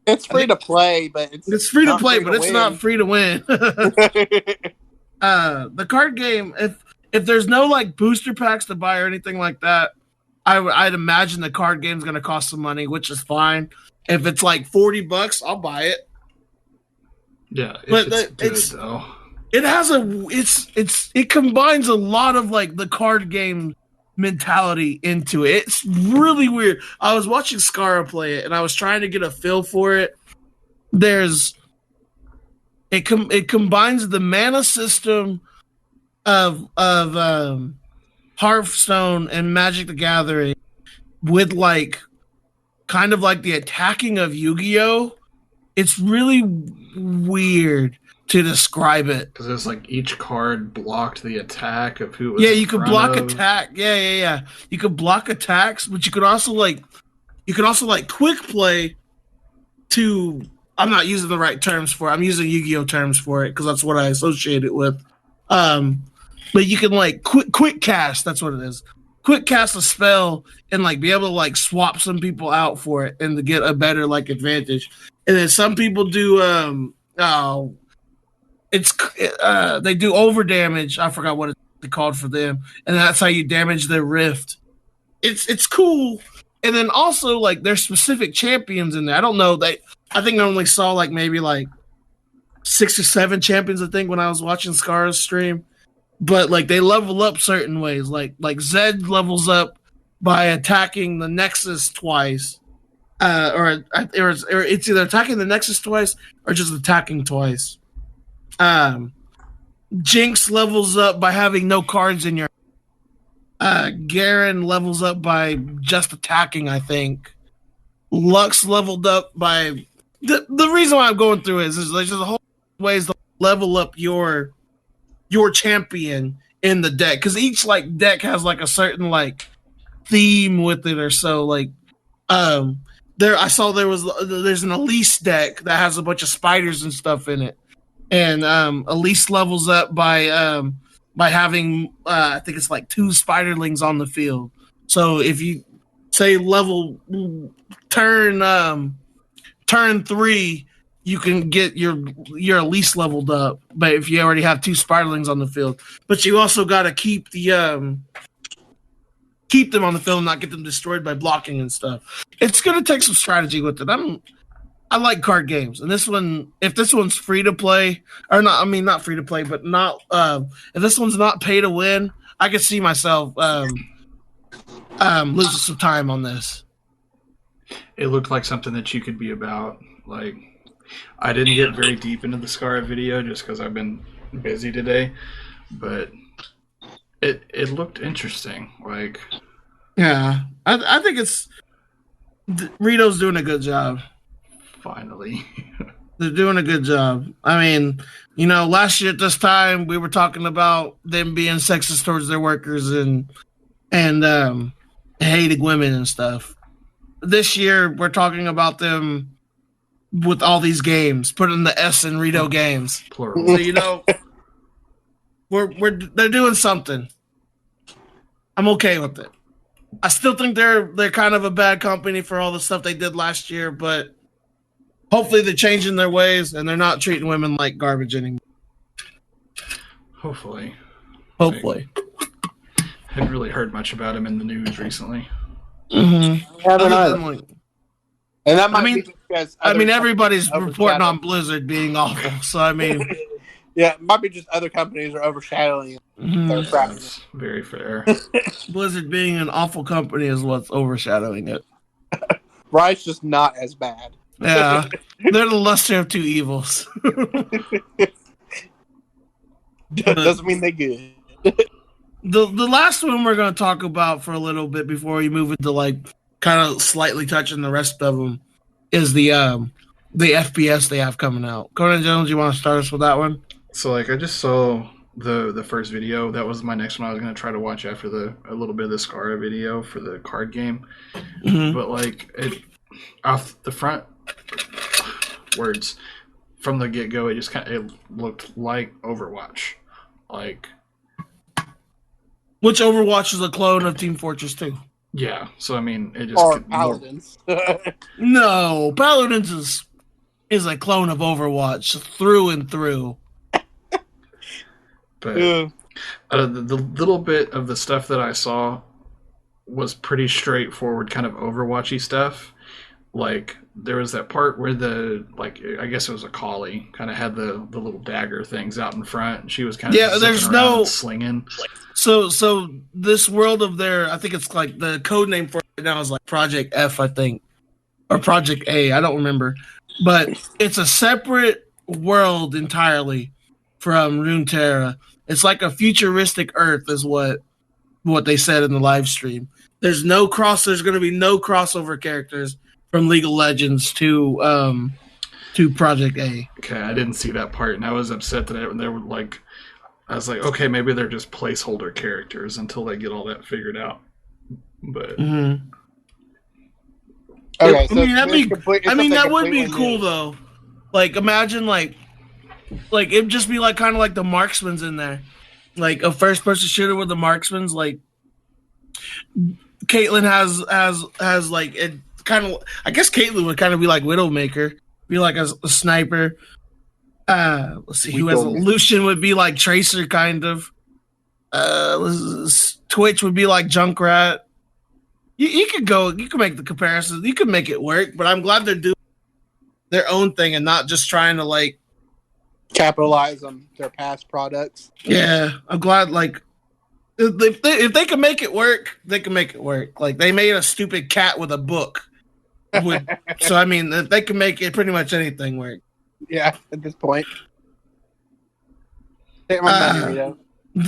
It's free to play, but it's free to play, but it's not free to win. The card game, if there's no like booster packs to buy or anything like that, I'd imagine the card game's going to cost some money, which is fine. If it's like $40, I'll buy it. Yeah, but it combines a lot of like the card game mentality into it. It's really weird. I was watching Skara play it, and I was trying to get a feel for it. It combines the mana system of Hearthstone and Magic the Gathering with like kind of like the attacking of Yu-Gi-Oh! It's really weird to describe it. Because it's like each card blocked the attack of who it was. Yeah, you could block attack. Yeah. You could block attacks, but you could also like quick play to I'm not using the right terms for it. I'm using Yu-Gi-Oh terms for it because that's what I associate it with. But you can like quick cast. That's what it is. Quick cast a spell and like be able to like swap some people out for it and to get a better like advantage. And then some people do they do over damage. I forgot what it's called for them, and that's how you damage their rift. It's cool. And then also like there's specific champions in there. I don't know. I think I only saw like maybe like 6 or 7 champions, I think, when I was watching Scar's stream. But like they level up certain ways. Like Zed levels up by attacking the Nexus twice. Or it's either attacking the Nexus twice or just attacking twice. Jinx levels up by having no cards in your Garen levels up by just attacking, I think. Lux leveled up by the reason why I'm going through is there's just a whole ways to level up your champion in the deck, because each like deck has like a certain like theme with it or so. Like I saw there's an Elise deck that has a bunch of spiders and stuff in it, and Elise levels up by having I think it's like 2 spiderlings on the field. So if you say level turn 3, you can get your Elise leveled up, but if you already have 2 spiderlings on the field, but you also got to keep them on the field and not get them destroyed by blocking and stuff. It's gonna take some strategy with it. I like card games, and this one, if this one's free to play or not, I mean not free to play, but not if this one's not pay to win, I could see myself losing some time on this. It looked like something that you could be about. Like, I didn't get very deep into the Scar video just because I've been busy today, but it looked interesting. Like, yeah, I think Rito's doing a good job. Finally. They're doing a good job. I mean, last year at this time we were talking about them being sexist towards their workers and hating women and stuff. This year we're talking about them with all these games, putting the S in Rito games. Plural. So they're doing something. I'm okay with it. I still think they're kind of a bad company for all the stuff they did last year, but hopefully they're changing their ways and they're not treating women like garbage anymore. Hopefully. Hopefully. Haven't really heard much about him in the news recently. Mm-hmm. And that might be because everybody's reporting on Blizzard being awful. So I mean, yeah, it might be just other companies are overshadowing their practice. Very fair. Blizzard being an awful company is what's overshadowing it. Riot's just not as bad. Yeah, they're the lesser of 2 evils. Doesn't mean they're good. The last one we're going to talk about for a little bit before we move into like kind of slightly touching the rest of them is the FPS they have coming out. Conan Jones, you want to start us with that one? So like I just saw the first video. That was my next one I was going to try to watch after a little bit of the Scara video for the card game. Mm-hmm. But like off the front words from the get-go, it looked like Overwatch. Like, which Overwatch is a clone of Team Fortress 2. Yeah, so I mean, it just or Paladins. No, Paladins is a clone of Overwatch through and through. But the little bit of the stuff that I saw was pretty straightforward, kind of Overwatchy stuff. Like, there was that part where I guess it was a collie, kind of had the little dagger things out in front, and she was kind of there's no slinging. So this world of I think it's like the code name for it now is like Project F, I think, or Project A, I don't remember, but it's a separate world entirely from Runeterra. It's like a futuristic Earth, is what they said in the live stream. There's going to be no crossover characters from League of Legends to Project A. Okay, I didn't see that part, and I was upset that they were like, I was like, okay, maybe they're just placeholder characters until they get all that figured out. But okay, that would be cool though. Like imagine like it'd just be like kind of like the marksman's in there, like a first person shooter with the marksman's. Like Caitlyn has like it kind of. I guess Caitlyn would kind of be like Widowmaker, be like a sniper. Let's see who has a Lucian would be like Tracer kind of. Twitch would be like Junkrat. You could make the comparisons. You could make it work, but I'm glad they're doing their own thing and not just trying to like capitalize on their past products. Yeah, I'm glad. Like, if they can make it work, they can make it work. Like, they made a stupid cat with a book. So, I mean, they can make it pretty much anything work. Yeah, at this point. Take my money, Rito.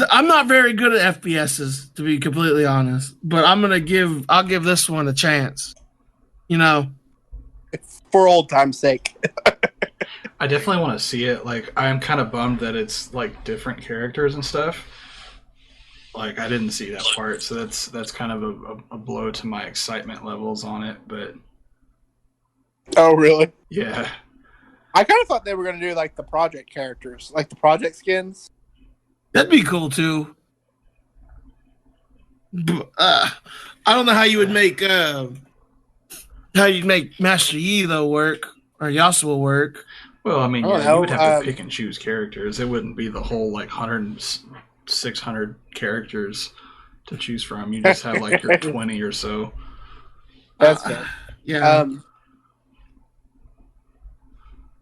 I'm not very good at FPSs, to be completely honest, but I'll give this one a chance. You know, for old time's sake. I definitely want to see it. Like, I'm kind of bummed that it's like different characters and stuff. Like, I didn't see that part, so that's kind of a blow to my excitement levels on it. But oh, really? Yeah. I kind of thought they were going to do like the project characters, like the project skins. That'd be cool too. I don't know how you would make Master Yi though work or Yasuo work. Well, I mean, yeah, you would have to pick and choose characters. It wouldn't be the whole like 600 characters to choose from. You just have like your 20 or so. That's good. Yeah.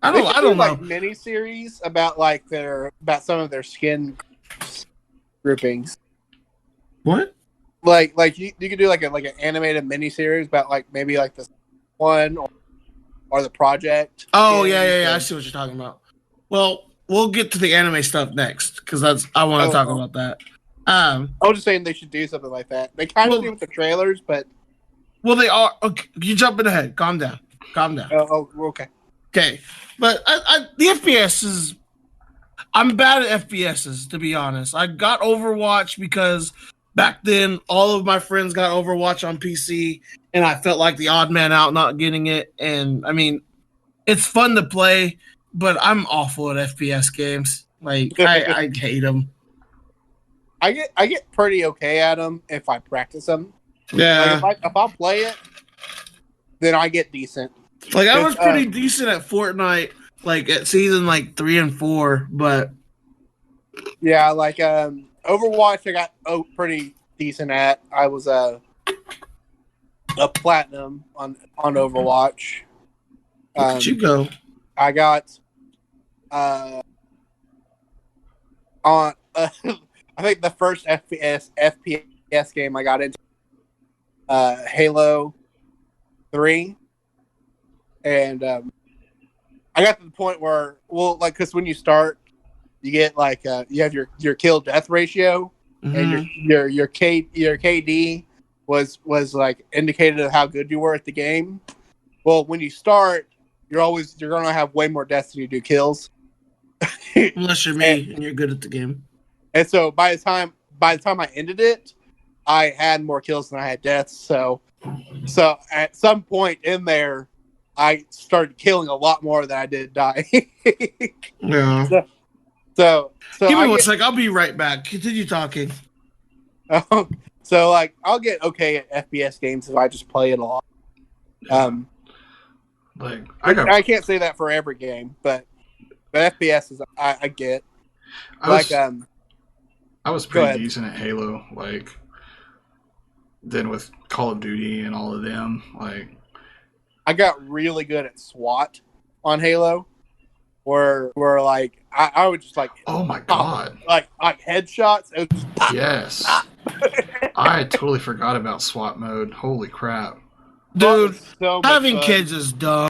I don't know. Like mini-series about some of their skin groupings. What? Like you could do like an animated mini-series about like maybe like this one or the project. Oh yeah. I see what you're talking about. Well, we'll get to the anime stuff next because I want to talk about that. I was just saying they should do something like that. They kind of do with the trailers, but they are. Okay, you jumping ahead. Calm down. Oh, okay. Okay, but the FPSs. I'm bad at FPSs, to be honest. I got Overwatch because back then all of my friends got Overwatch on PC, and I felt like the odd man out not getting it. And I mean, it's fun to play, but I'm awful at FPS games. Like I hate them. I get pretty okay at them if I practice them. Yeah. Like if I play it, then I get decent. Like I was pretty decent at Fortnite, like at season like 3 and 4, but yeah, like Overwatch I got pretty decent at. I was a platinum on Overwatch. Look at you go. I got on I think the first FPS game I got into Halo 3. And I got to the point where, because when you start, you get you have your kill death ratio, and your KD was like indicated of how good you were at the game. Well, when you start, you're gonna have way more deaths than you do kills, unless you're me and you're good at the game. And so by the time I ended it, I had more kills than I had deaths. So at some point in there, I started killing a lot more than I did die. Yeah. So give me one sec. I'll be right back. Continue talking. So I'll get okay at FPS games if I just play it a lot. I can't say that for every game, but FPS is I get. I was pretty decent at Halo. Then with Call of Duty and all of them, I got really good at SWAT on Halo, where I would just oh my god, like headshots. It was just yes, I totally forgot about SWAT mode. Holy crap, dude! Having kids is dumb.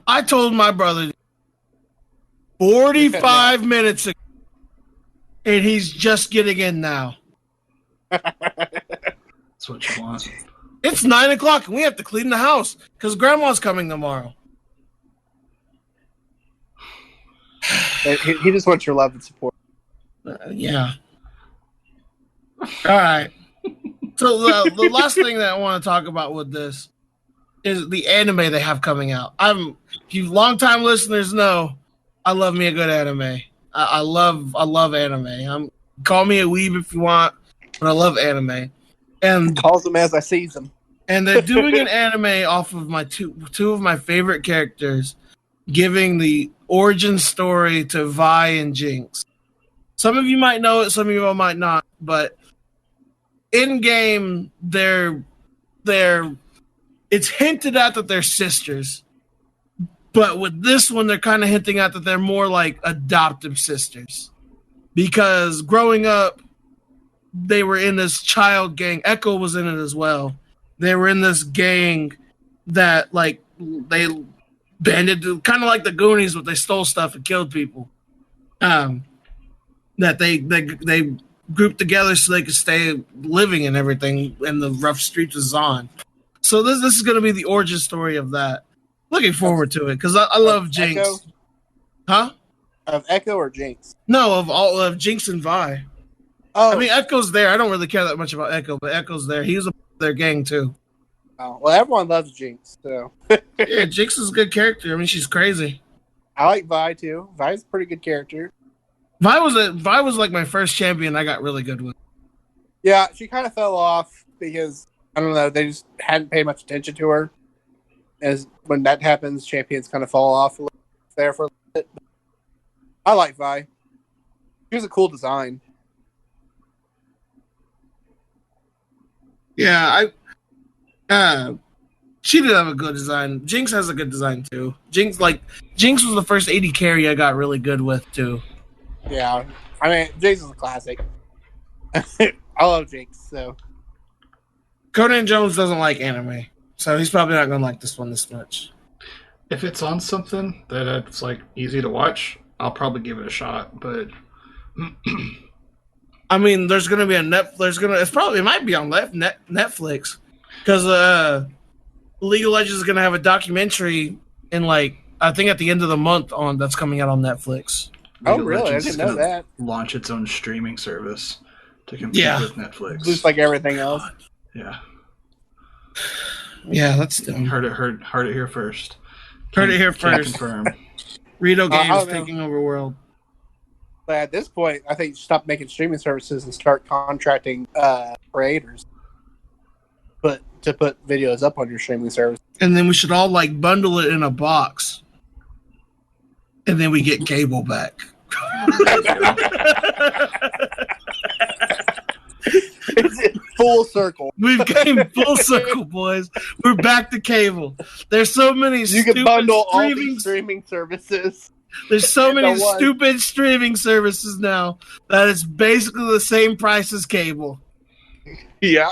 I told my brother 45 minutes ago, and he's just getting in now. That's what you want. It's 9 o'clock and we have to clean the house because Grandma's coming tomorrow. He just wants your love and support. Yeah. All right. So the last thing that I want to talk about with this is the anime they have coming out. If you longtime listeners know, I love me a good anime. I love anime. Call me a weeb if you want, but I love anime. And Calls them as I sees them. And they're doing an anime off of my two of my favorite characters, giving the origin story to Vi and Jinx. Some of you might know it, some of you might not, but in game they're it's hinted at that they're sisters. But with this one, they're kind of hinting at that they're more like adoptive sisters. Because growing up, they were in this child gang. Echo was in it as well. They were in this gang that, like, they banded, kind of like the Goonies, but they stole stuff and killed people. That they grouped together so they could stay living and everything in the rough streets of Zon. So this is going to be the origin story of that. Looking forward to it because I love Jinx. Echo? Huh? Of Echo or Jinx? No, of all of Jinx and Vi. Oh, I mean, Echo's there. I don't really care that much about Echo, but Echo's there. He was a part of their gang too. oh, well, everyone loves Jinx, so Yeah, Jinx is a good character. I mean, she's crazy. I like Vi too. Vi's a pretty good character. Vi was like my first champion I got really good with. Yeah, she kind of fell off because I don't know, they just hadn't paid much attention to her. As when that happens, champions kind of fall off a little there for a little bit. I like Vi. She was a cool design. Yeah, she did have a good design. Jinx has a good design too. Jinx was the first AD carry I got really good with too. Yeah, I mean, Jinx is a classic. I love Jinx, so. Conan Jones doesn't like anime, so he's probably not going to like this one this much. If it's on something that it's like easy to watch, I'll probably give it a shot. But I mean, there's going to be a it might be on Netflix because League of Legends is going to have a documentary in I think at the end of the month that's coming out on Netflix. Oh, really? I didn't know that. Launch its own streaming service to compete with Netflix. Just like everything else. Yeah. Yeah, that's dumb. Heard it here first. Heard it here first. Confirm. Rito Games taking over world. But at this point, I think stop making streaming services and start contracting creators, to put videos up on your streaming service. And then we should all bundle it in a box, and then we get cable back. It's full circle. We've came full circle, boys. We're back to cable. There's so many. You can bundle all these streaming services. There's so many stupid streaming services now that it's basically the same price as cable. Yeah.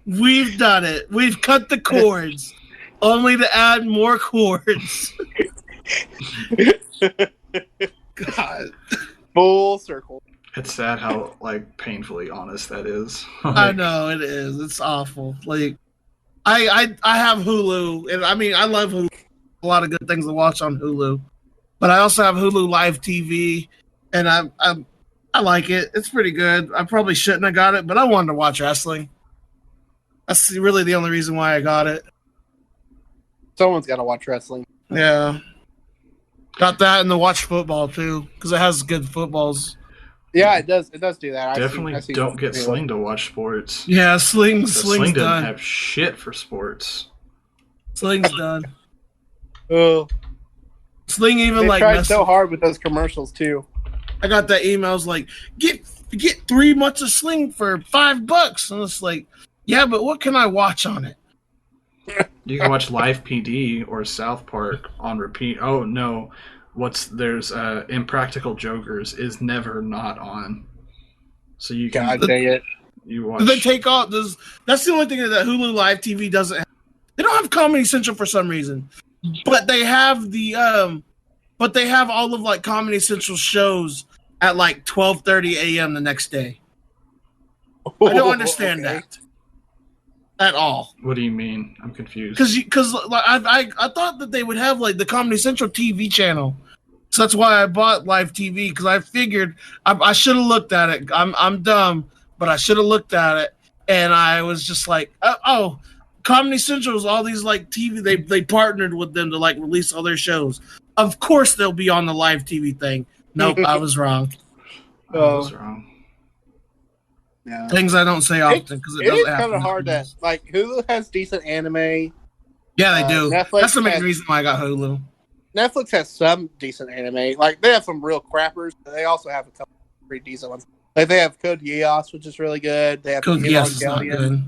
We've done it. We've cut the cords, only to add more cords. God. Full circle. It's sad how painfully honest that is. I know it is. It's awful. I have Hulu, and I mean I love Hulu. A lot of good things to watch on Hulu, but I also have Hulu Live TV, and I like it. It's pretty good. I probably shouldn't have got it, but I wanted to watch wrestling. That's really the only reason why I got it. Someone's got to watch wrestling. Yeah, got that, and to watch football too because it has good footballs. Yeah, it does. It does do that. Definitely don't get Sling to watch sports. Yeah, Sling doesn't done. have shit for sports. Sling's done. Oh, Sling even they tried so hard with those commercials too. I got that emails get 3 months of Sling for $5, and it's yeah, but what can I watch on it? You can watch Live PD or South Park on repeat. Oh no. There's Impractical Jokers is never not on, so you can. God dang it! You watch. They take off this. That's the only thing that Hulu Live TV doesn't have. They don't have Comedy Central for some reason, but they have but they have all of Comedy Central shows at 12:30 a.m. the next day. I don't understand that at all. What do you mean? I'm confused. Because I thought that they would have the Comedy Central TV channel, so that's why I bought Live TV because I figured I should have looked at it. I'm dumb, but I should have looked at it, and I was just Comedy Central's all these like TV. They partnered with them to like release all their shows. Of course, they'll be on the live TV thing. Nope, I was wrong. I was wrong. Yeah. Things I don't say often because it doesn't is happen. kind of hard that like Hulu has decent anime. Yeah, they do. Netflix That's the main reason why I got Hulu. Netflix has some decent anime. Like they have some real crappers, but they also have a couple pretty decent ones. Like they have Code Geass, which is really good. They have Code Geass is not good.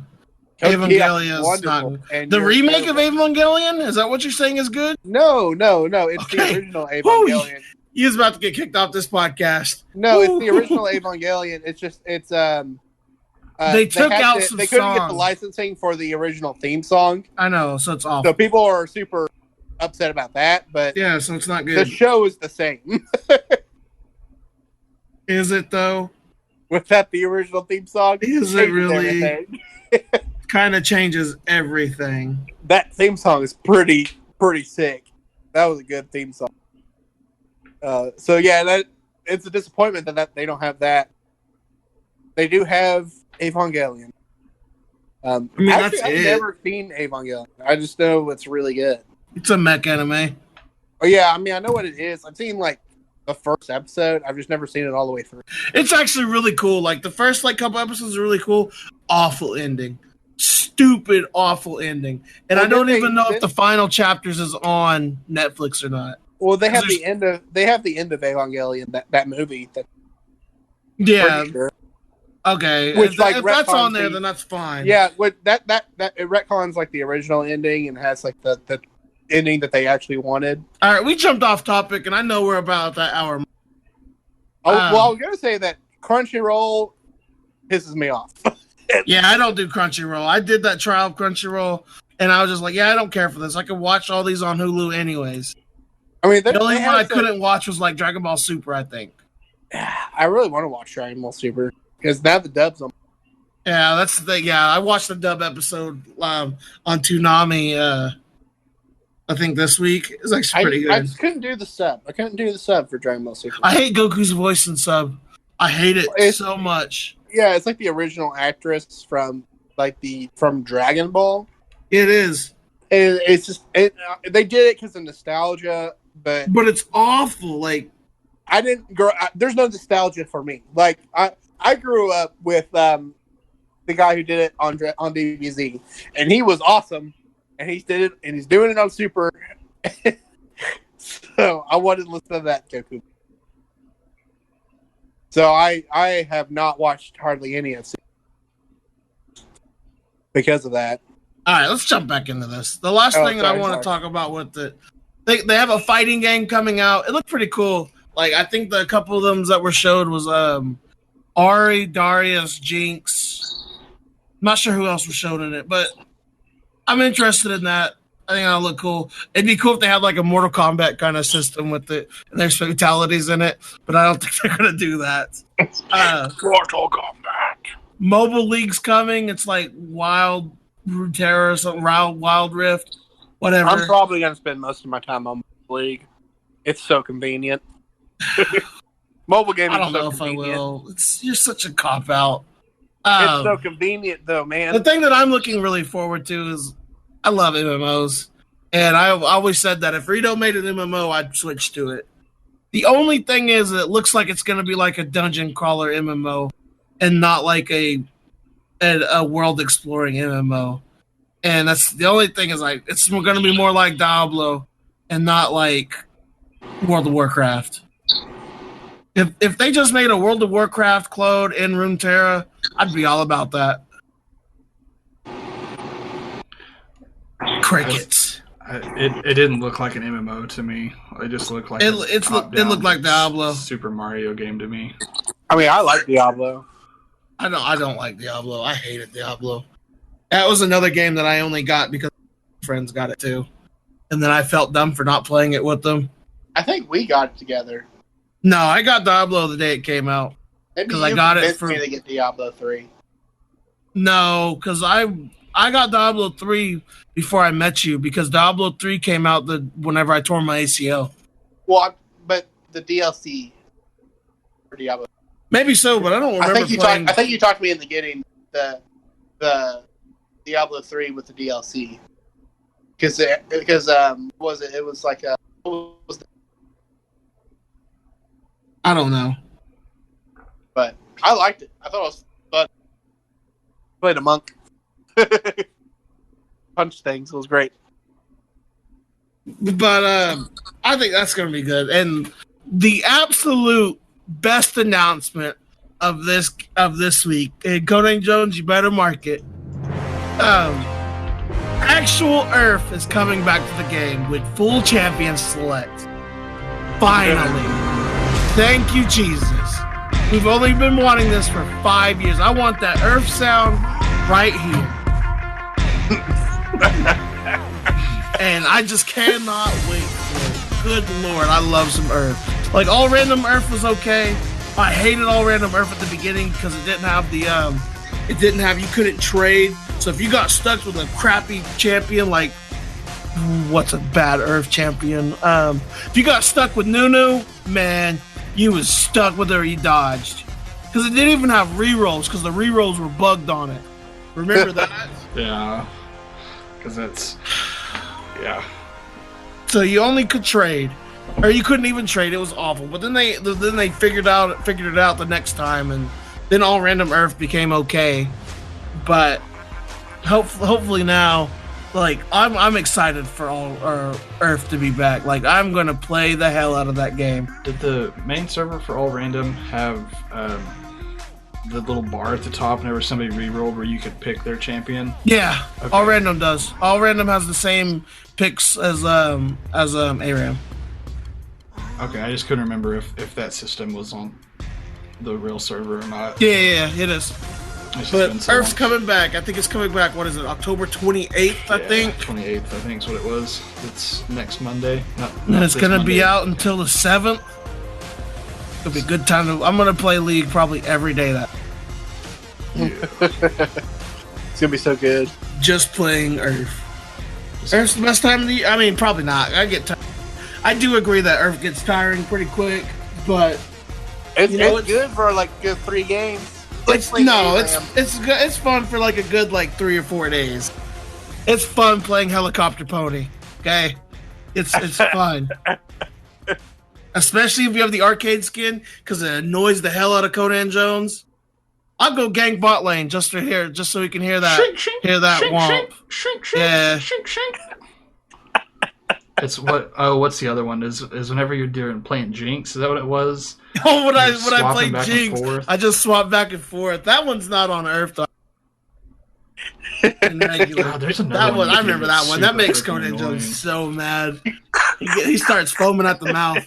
Evangelion is not good. The remake of Evangelion? Is that what you're saying is good? No. It's the original Evangelion. He is about to get kicked off this podcast. No, it's the original Evangelion. It's they took out some They couldn't songs. get the licensing for the original theme song. I know, so it's awful. So people are super upset about that, but yeah, so it's not good. The show is the same. Is it though? Was that the original theme song? Is it really? Kind of changes everything. That theme song is pretty sick. That was a good theme song. So yeah, it's a disappointment that they don't have that. They do have Evangelion. I mean, actually, I've never seen Evangelion. I just know it's really good. It's a mech anime. Oh yeah, I mean, I know what it is. I've seen like the first episode. I've just never seen it all the way through. It's actually really cool. Like the first like couple episodes are really cool. Awful ending. Stupid, awful ending. And I don't even know if the final chapters is on Netflix or not. Well, they have the end of Evangelion, that movie. Yeah. Sure. Okay. Which, if that's on there, then that's fine. Yeah, that it retcons like the original ending and has like the ending that they actually wanted. All right, we jumped off topic, and I know we're about that hour. Well, I was gonna say that Crunchyroll pisses me off. Yeah, I don't do Crunchyroll. I did that trial of Crunchyroll, and I was just like, yeah, I don't care for this. I could watch all these on Hulu anyways. I mean, the only one I couldn't watch was like Dragon Ball Super, I think. I really want to watch Dragon Ball Super because now the dub's on. Yeah, I watched the dub episode on Toonami. I think this week is actually pretty good. I just couldn't do the sub. I couldn't do the sub for Dragon Ball Super. I hate Goku's voice in sub. I hate it so much. Yeah, it's like the original actress from Dragon Ball. It is. It's just they did it because of nostalgia, but it's awful. Like I didn't grow. There's no nostalgia for me. Like I grew up with the guy who did it on DBZ, and he was awesome, and he did it, and he's doing it on Super. So I wanted to listen to that Goku. So I have not watched hardly any of it because of that. All right, let's jump back into this. The last thing that I want to talk about with it, they have a fighting game coming out. It looked pretty cool. Like I think the couple of them that were showed was Ari, Darius, Jinx. I'm not sure who else was shown in it, but I'm interested in that. I think that'll look cool. It'd be cool if they had like a Mortal Kombat kind of system with it, and there's fatalities in it, but I don't think they're gonna do that. Mortal Kombat. Mobile League's coming. It's like Wild Runeterra or something, Wild Rift, whatever. I'm probably gonna spend most of my time on Mobile League. It's so convenient. Mobile gaming. I don't know if I will. You're such a cop out. It's so convenient though, man. The thing that I'm looking really forward to is I love MMOs, and I've always said that if Rito made an MMO, I'd switch to it. The only thing is it looks like it's going to be like a dungeon crawler MMO and not like a world exploring MMO. And that's the only thing is like it's going to be more like Diablo and not like World of Warcraft. If they just made a World of Warcraft clone in Runeterra, I'd be all about that. Crickets. It didn't look like an MMO to me. It just looked like it looked like Diablo, Super Mario game to me. I mean, I like Diablo. I don't like Diablo. I hated Diablo. That was another game that I only got because friends got it too, and then I felt dumb for not playing it with them. I think we got it together. No, I got Diablo the day it came out because I got it for me to get Diablo 3. No, because I got Diablo 3 before I met you because Diablo 3 came out whenever I tore my ACL. Well, but the DLC for Diablo. Maybe so, but I don't remember. I think you talked to me in the beginning. The Diablo 3 with the DLC. Because was it? It was like a. I don't know. But I liked it. I thought it was fun. Played a monk. Punch things. It was great. But I think that's going to be good. And the absolute best announcement of this week, and Conan Jones, you better mark it. Actual Earth is coming back to the game with full champion select. Finally. Thank you, Jesus. We've only been wanting this for 5 years. I want that Earth sound right here. And I just cannot wait for it. Good Lord, I love some Earth. Like, All Random Earth was okay. I hated All Random Earth at the beginning because it didn't have you couldn't trade. So if you got stuck with a crappy champion, like, what's a bad Earth champion? If you got stuck with Nunu, man, you was stuck with her, you dodged. Because it didn't even have rerolls, because the rerolls were bugged on it. Remember that? Yeah. Because it's... Yeah. So you only could trade. Or you couldn't even trade. It was awful. But then they figured it out the next time, and then All Random Earth became okay. But hopefully now, like, I'm excited for Earth to be back. Like, I'm gonna play the hell out of that game. Did the main server for All Random have the little bar at the top whenever somebody re-rolled where you could pick their champion? Yeah, okay. All Random does. All Random has the same picks as ARAM. Okay, I just couldn't remember if that system was on the real server or not. Yeah, it is. But Earth's coming back. I think it's coming back. What is it? October 28th, I think. 28th, I think is what it was. It's next Monday. And it's going to be out until the 7th. It'll be a good time to... I'm going to play League probably every day. Yeah. It's going to be so good. Just playing Earth. Earth's the best time of the year. I mean, probably not. I get tired. I do agree that Earth gets tiring pretty quick, but... It's good for like good 3 games. It's fun for like a good 3 or 4 days. It's fun playing Helicopter Pony. Okay, it's fun, especially if you have the arcade skin because it annoys the hell out of Conan Jones. I'll go gang bot lane just so we can hear that womp. Yeah. It's what's the other one? Is whenever you're playing Jinx? Is that what it was? Oh, when I played Jinx, I just swap back and forth. That one's not on Earth though. God, there's another that one. I remember that one. That makes Conan Jones so mad. He starts foaming at the mouth.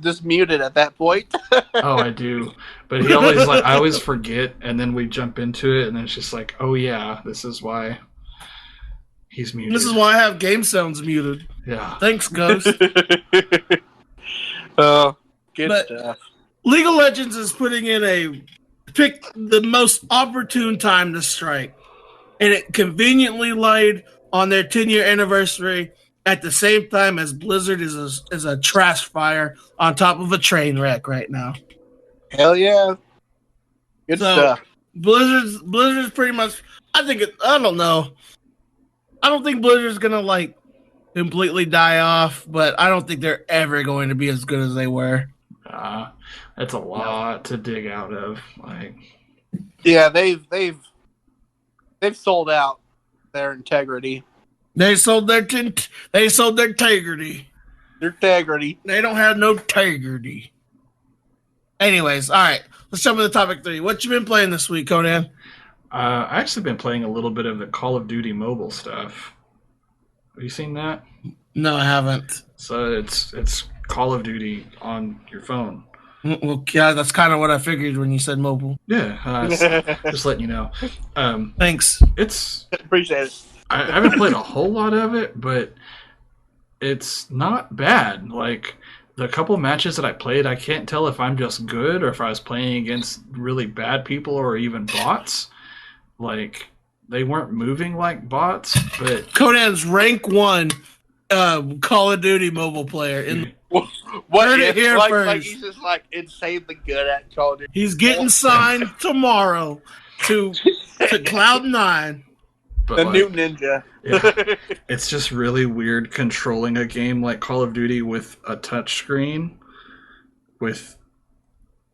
just muted at that point. Oh, I do. But he always I always forget, and then we jump into it, and then it's just like, oh yeah, this is why. He's muted. This is why I have game sounds muted. Yeah. Thanks, Ghost. Oh, good stuff. League of Legends is putting in pick the most opportune time to strike. And it conveniently laid on their 10-year anniversary at the same time as Blizzard is a trash fire on top of a train wreck right now. Hell yeah. Good stuff. Blizzard's pretty much, I don't know. I don't think Blizzard's gonna completely die off, but I don't think they're ever going to be as good as they were. That's a lot to dig out of. Yeah, they've sold out their integrity. They sold their integrity. Their integrity. They don't have no integrity. Anyways, all right. Let's jump into topic 3. What you been playing this week, Conan? I actually been playing a little bit of the Call of Duty mobile stuff. Have you seen that? No, I haven't. So it's Call of Duty on your phone. Well, yeah, that's kind of what I figured when you said mobile. Yeah, just letting you know. Thanks. Appreciate it. I haven't played a whole lot of it, but it's not bad. The couple matches that I played, I can't tell if I'm just good or if I was playing against really bad people or even bots. They weren't moving like bots, but... Conan's rank 1 Call of Duty mobile player. What heard it here first. He's just insanely good at Call of Duty. He's getting signed tomorrow. to Cloud9. But The like, new ninja. Yeah, it's just really weird controlling a game like Call of Duty with a touch screen. It's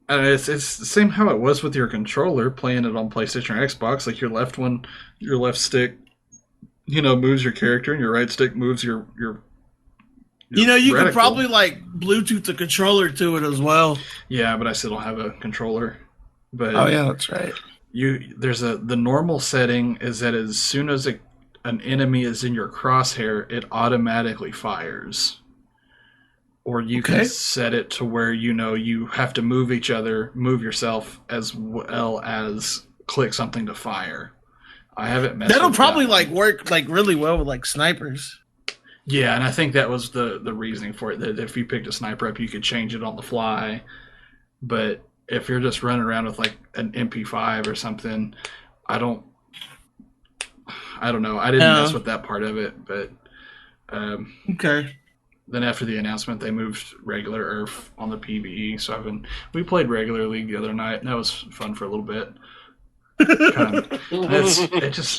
the same how it was with your controller playing it on PlayStation or Xbox. Like your left stick, moves your character, and your right stick moves your You could reticle. probably like Bluetooth the controller to it as well. Yeah, but I still don't have a controller. But Oh yeah, that's right. The normal setting is that as soon as an enemy is in your crosshair, it automatically fires. Or you can set it to where you have to move yourself as well as click something to fire. I haven't messed That'll with probably that work really well with snipers. Yeah, and I think that was the reasoning for it, that if you picked a sniper up, you could change it on the fly. But if you're just running around with an MP5 or something, I don't know. I didn't mess with that part of it, but okay. Then after the announcement, they moved regular Earth on the PvE. So we played regular League the other night, and that was fun for a little bit.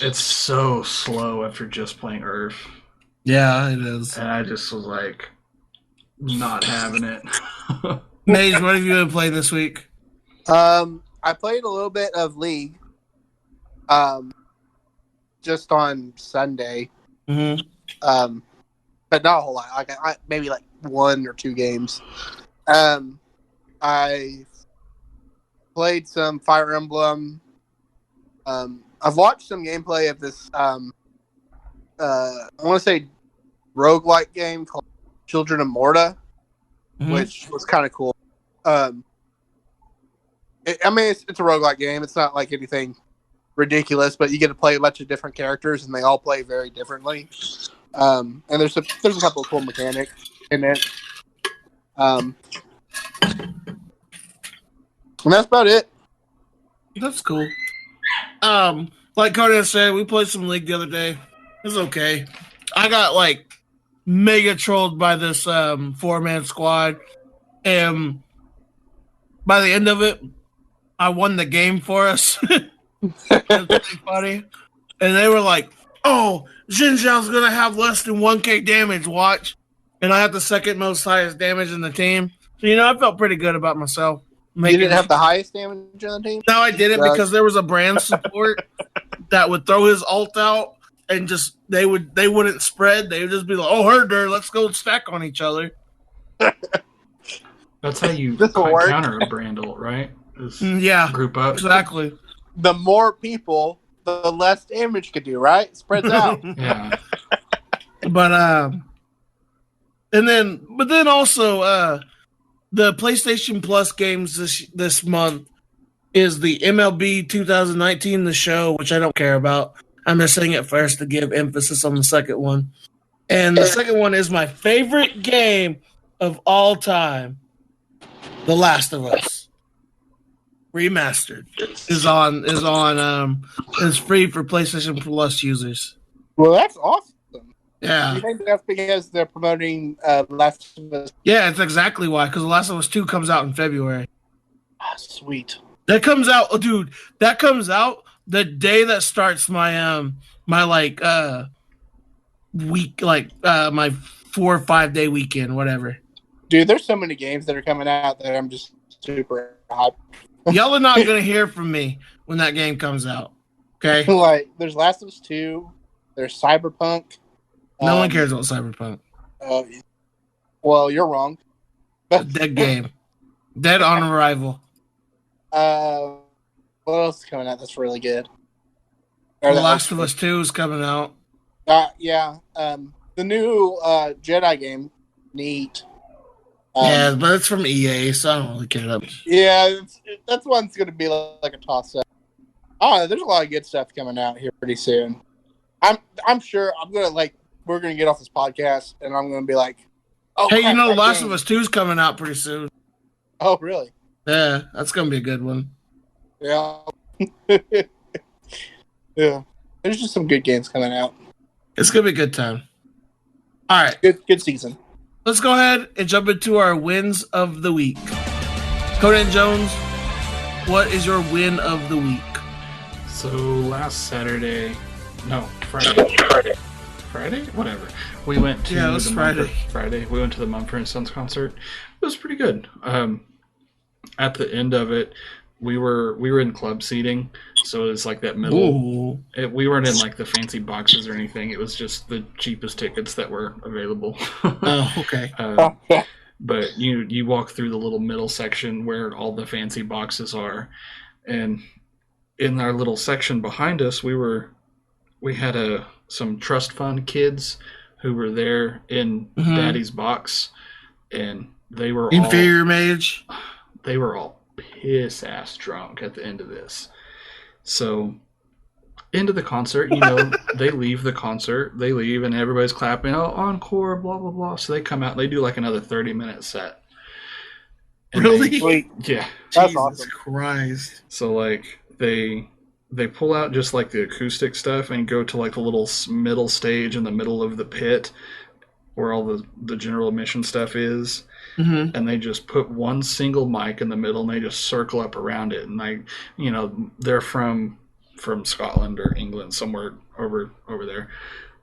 It's so slow after just playing Earth. Yeah, it is. And I just was not having it. Maze, what have you been playing this week? I played a little bit of League, just on Sunday. Mm-hmm. But not a whole lot. Maybe 1 or 2 games. I played some Fire Emblem. I've watched some gameplay of this. I want to say roguelike game called Children of Morta, which was kind of cool. It's a roguelike game. It's not like anything ridiculous, but you get to play a bunch of different characters, and they all play very differently. And there's a couple of cool mechanics in it. And that's about it. That's cool. Like Conan said, we played some League the other day. It was okay. I got mega trolled by this 4-man squad, and by the end of it, I won the game for us. It was really funny. And they were like, "Oh, Xin Zhao's gonna have less than 1k damage, watch." And I had the second most highest damage in the team. So I felt pretty good about myself. You didn't have the highest damage on the team? No, I didn't, because there was a brand support that would throw his ult out, and just they wouldn't spread. They would just be like, "Oh, herder, let's go stack on each other." That's how you counter a brand ult, right? Yeah, group up. Exactly. The more people, the less damage could do, right? It spreads out. Yeah. But then also the PlayStation Plus games this month is the MLB 2019 The Show, which I don't care about. I'm just saying it first to give emphasis on the second one. And the second one is my favorite game of all time, The Last of Us Remastered is free for PlayStation Plus users. Well, that's awesome. Yeah. Do you think that's because they're promoting Last of Us? Yeah, it's exactly why. Because The Last of Us 2 comes out in February. Ah, sweet. That comes out, dude. That comes out the day that starts my week, my 4 or 5 day weekend, whatever. Dude, there's so many games that are coming out that I'm just super hyped. Y'all are not gonna hear from me when that game comes out. Okay? There's Last of Us 2. There's Cyberpunk. No one cares about Cyberpunk. Well, you're wrong. Dead game. Dead on arrival. What else is coming out that's really good? The Last of Us 2 is coming out. Yeah. The new Jedi game. Neat. Yeah, but it's from EA, so I don't really care that much. Yeah, that's one's going to be like a toss-up. Oh, there's a lot of good stuff coming out here pretty soon. I'm sure we're going to get off this podcast, and I'm going to be like, oh, hey, Last of Us 2 is coming out pretty soon. Oh, really? Yeah, that's going to be a good one. Yeah. Yeah. There's just some good games coming out. It's going to be a good time. All right. Good season. Let's go ahead and jump into our wins of the week. Conan Jones, what is your win of the week? So last Saturday, no, Friday, whatever. We went to it was Friday. We went to the Mumford & Sons concert. It was pretty good. At the end of it, we were in club seating, so it was like that middle. We weren't in like the fancy boxes or anything. It was just the cheapest tickets that were available. Oh, okay. But you walk through the little middle section where all the fancy boxes are, and in our little section behind us, we had some trust fund kids who were there in Daddy's box, and they were inferior mage. They were all piss ass drunk at the end of this. So into the concert, they leave the concert, and everybody's clapping, oh, encore, blah blah blah. So they come out and they do like another 30-minute set. And really? Yeah. That's Jesus awesome. Christ. So like they pull out just like the acoustic stuff and go to like the little middle stage in the middle of the pit where all the general admission stuff is. Mm-hmm. And they just put one single mic in the middle and they just circle up around it. And they're from Scotland or England, somewhere over there.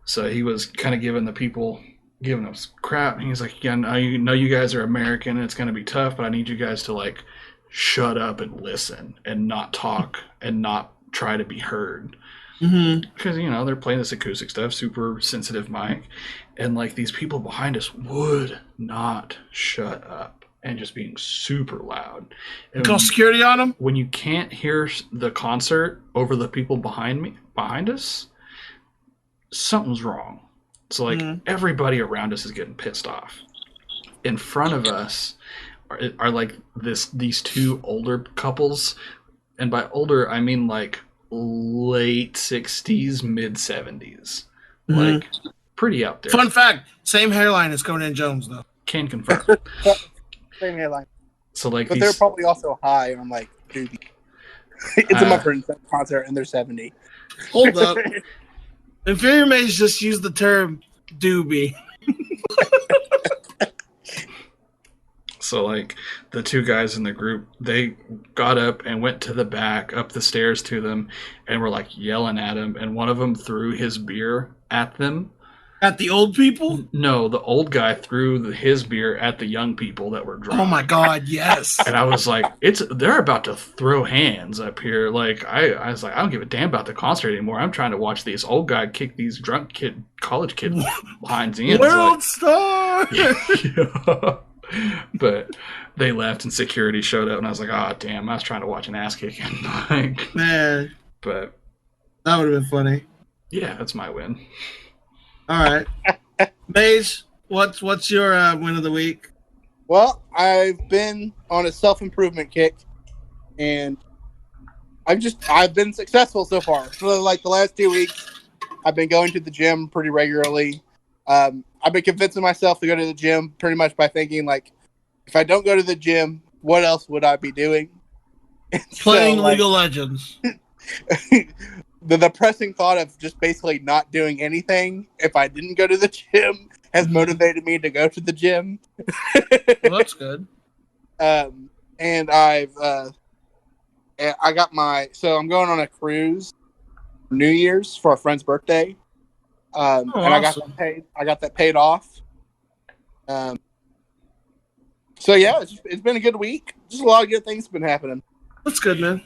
So he was kind of giving us crap. And he's like, yeah, I know you guys are American and it's going to be tough, but I need you guys to like shut up and listen and not talk and not try to be heard. Because they're playing this acoustic stuff, super sensitive mic, and like these people behind us would not shut up and just being super loud. And call security on them. When you can't hear the concert over the people behind us, something's wrong. So like everybody around us is getting pissed off. In front of us are like these two older couples, and by older I mean like late 60s, mid 70s, like pretty out there. Fun fact: same hairline as Conan Jones, though. Can confirm. Same hairline. So like, but they're probably also high on like doobie. It's a Mumford & concert, and they're 70. Hold up, inferior mage just used the term doobie. So like the two guys in the group, they got up and went to the back, up the stairs to them, and were like yelling at him. And one of them threw his beer at them. At the old people? No, the old guy threw his beer at the young people that were drunk. Oh my God, yes. And I was like, they're about to throw hands up here. Like I was like, I don't give a damn about the concert anymore. I'm trying to watch these old guy kick these drunk college kid behind the ends. World star. Yeah. But they left and security showed up, and I was like, oh damn, I was trying to watch an ass kicking. Like, man. But that would have been funny. Yeah, that's my win. All right. Mage, what's your win of the week? Well, I've been on a self-improvement kick, and I've been successful so far. For like the last 2 weeks, I've been going to the gym pretty regularly. I've been convincing myself to go to the gym pretty much by thinking, like, if I don't go to the gym, what else would I be doing? Playing League of Legends. The depressing thought of just basically not doing anything if I didn't go to the gym has motivated me to go to the gym. Well, that's good. And I got so I'm going on a cruise for New Year's for a friend's birthday. And awesome. I got that paid off. So yeah, it's been a good week. Just a lot of good things have been happening. That's good, man.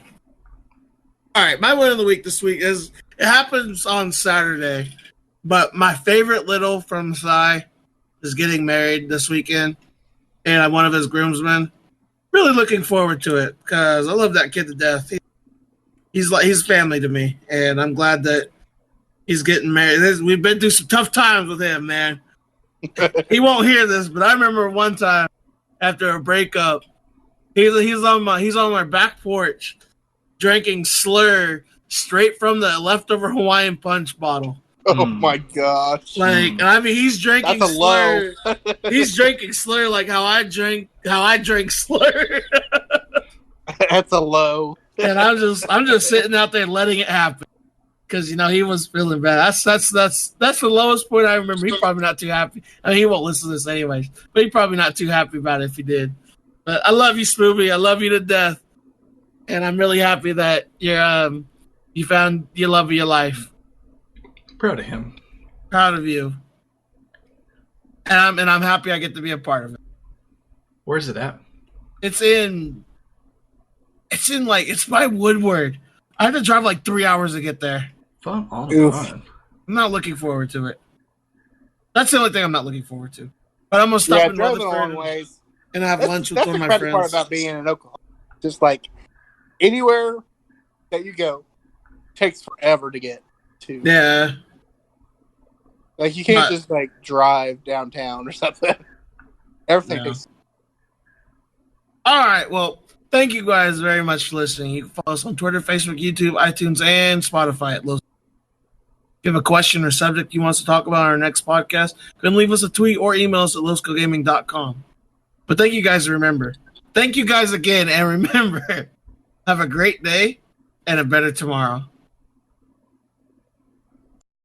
All right, my win of the week this week it happens on Saturday, but my favorite little from Psy is getting married this weekend, and I'm one of his groomsmen. Really looking forward to it because I love that kid to death. He's family to me, and I'm glad that he's getting married. We've been through some tough times with him, man. He won't hear this, but I remember one time after a breakup, he's on my back porch drinking Slur straight from the leftover Hawaiian Punch bottle. Oh my gosh! Like, I mean, he's drinking That's a Slur. low. He's drinking Slur like how I drink Slur. That's a low. And I'm just sitting out there letting it happen because he was feeling bad. That's the lowest point I remember. He's probably not too happy. I mean, he won't listen to this anyways, but he's probably not too happy about it if he did. But I love you, Spoopy. I love you to death. And I'm really happy that you're You found your love of your life. Proud of him. Proud of you. And I'm happy I get to be a part of it. Where's it at? It's by Woodward. I had to drive like 3 hours to get there. Fun on Oof. fun. I'm not looking forward to it. That's the only thing I'm not looking forward to. But I'm gonna stop Yeah, in driving a Rutherford long ways. and have lunch with That's one of the my crappy part friends. about being in Oklahoma. Just like anywhere that you go takes forever to get to. Yeah. Like you can't But- just like drive downtown or something. Everything No. takes. All right. Well, thank you guys very much for listening. You can follow us on Twitter, Facebook, YouTube, iTunes, and Spotify at Low. If you have a question or subject you want us to talk about on our next podcast, you can leave us a tweet or email us at lowscalegaming.com. But thank you guys. Remember, thank you guys again, and remember, have a great day and a better tomorrow.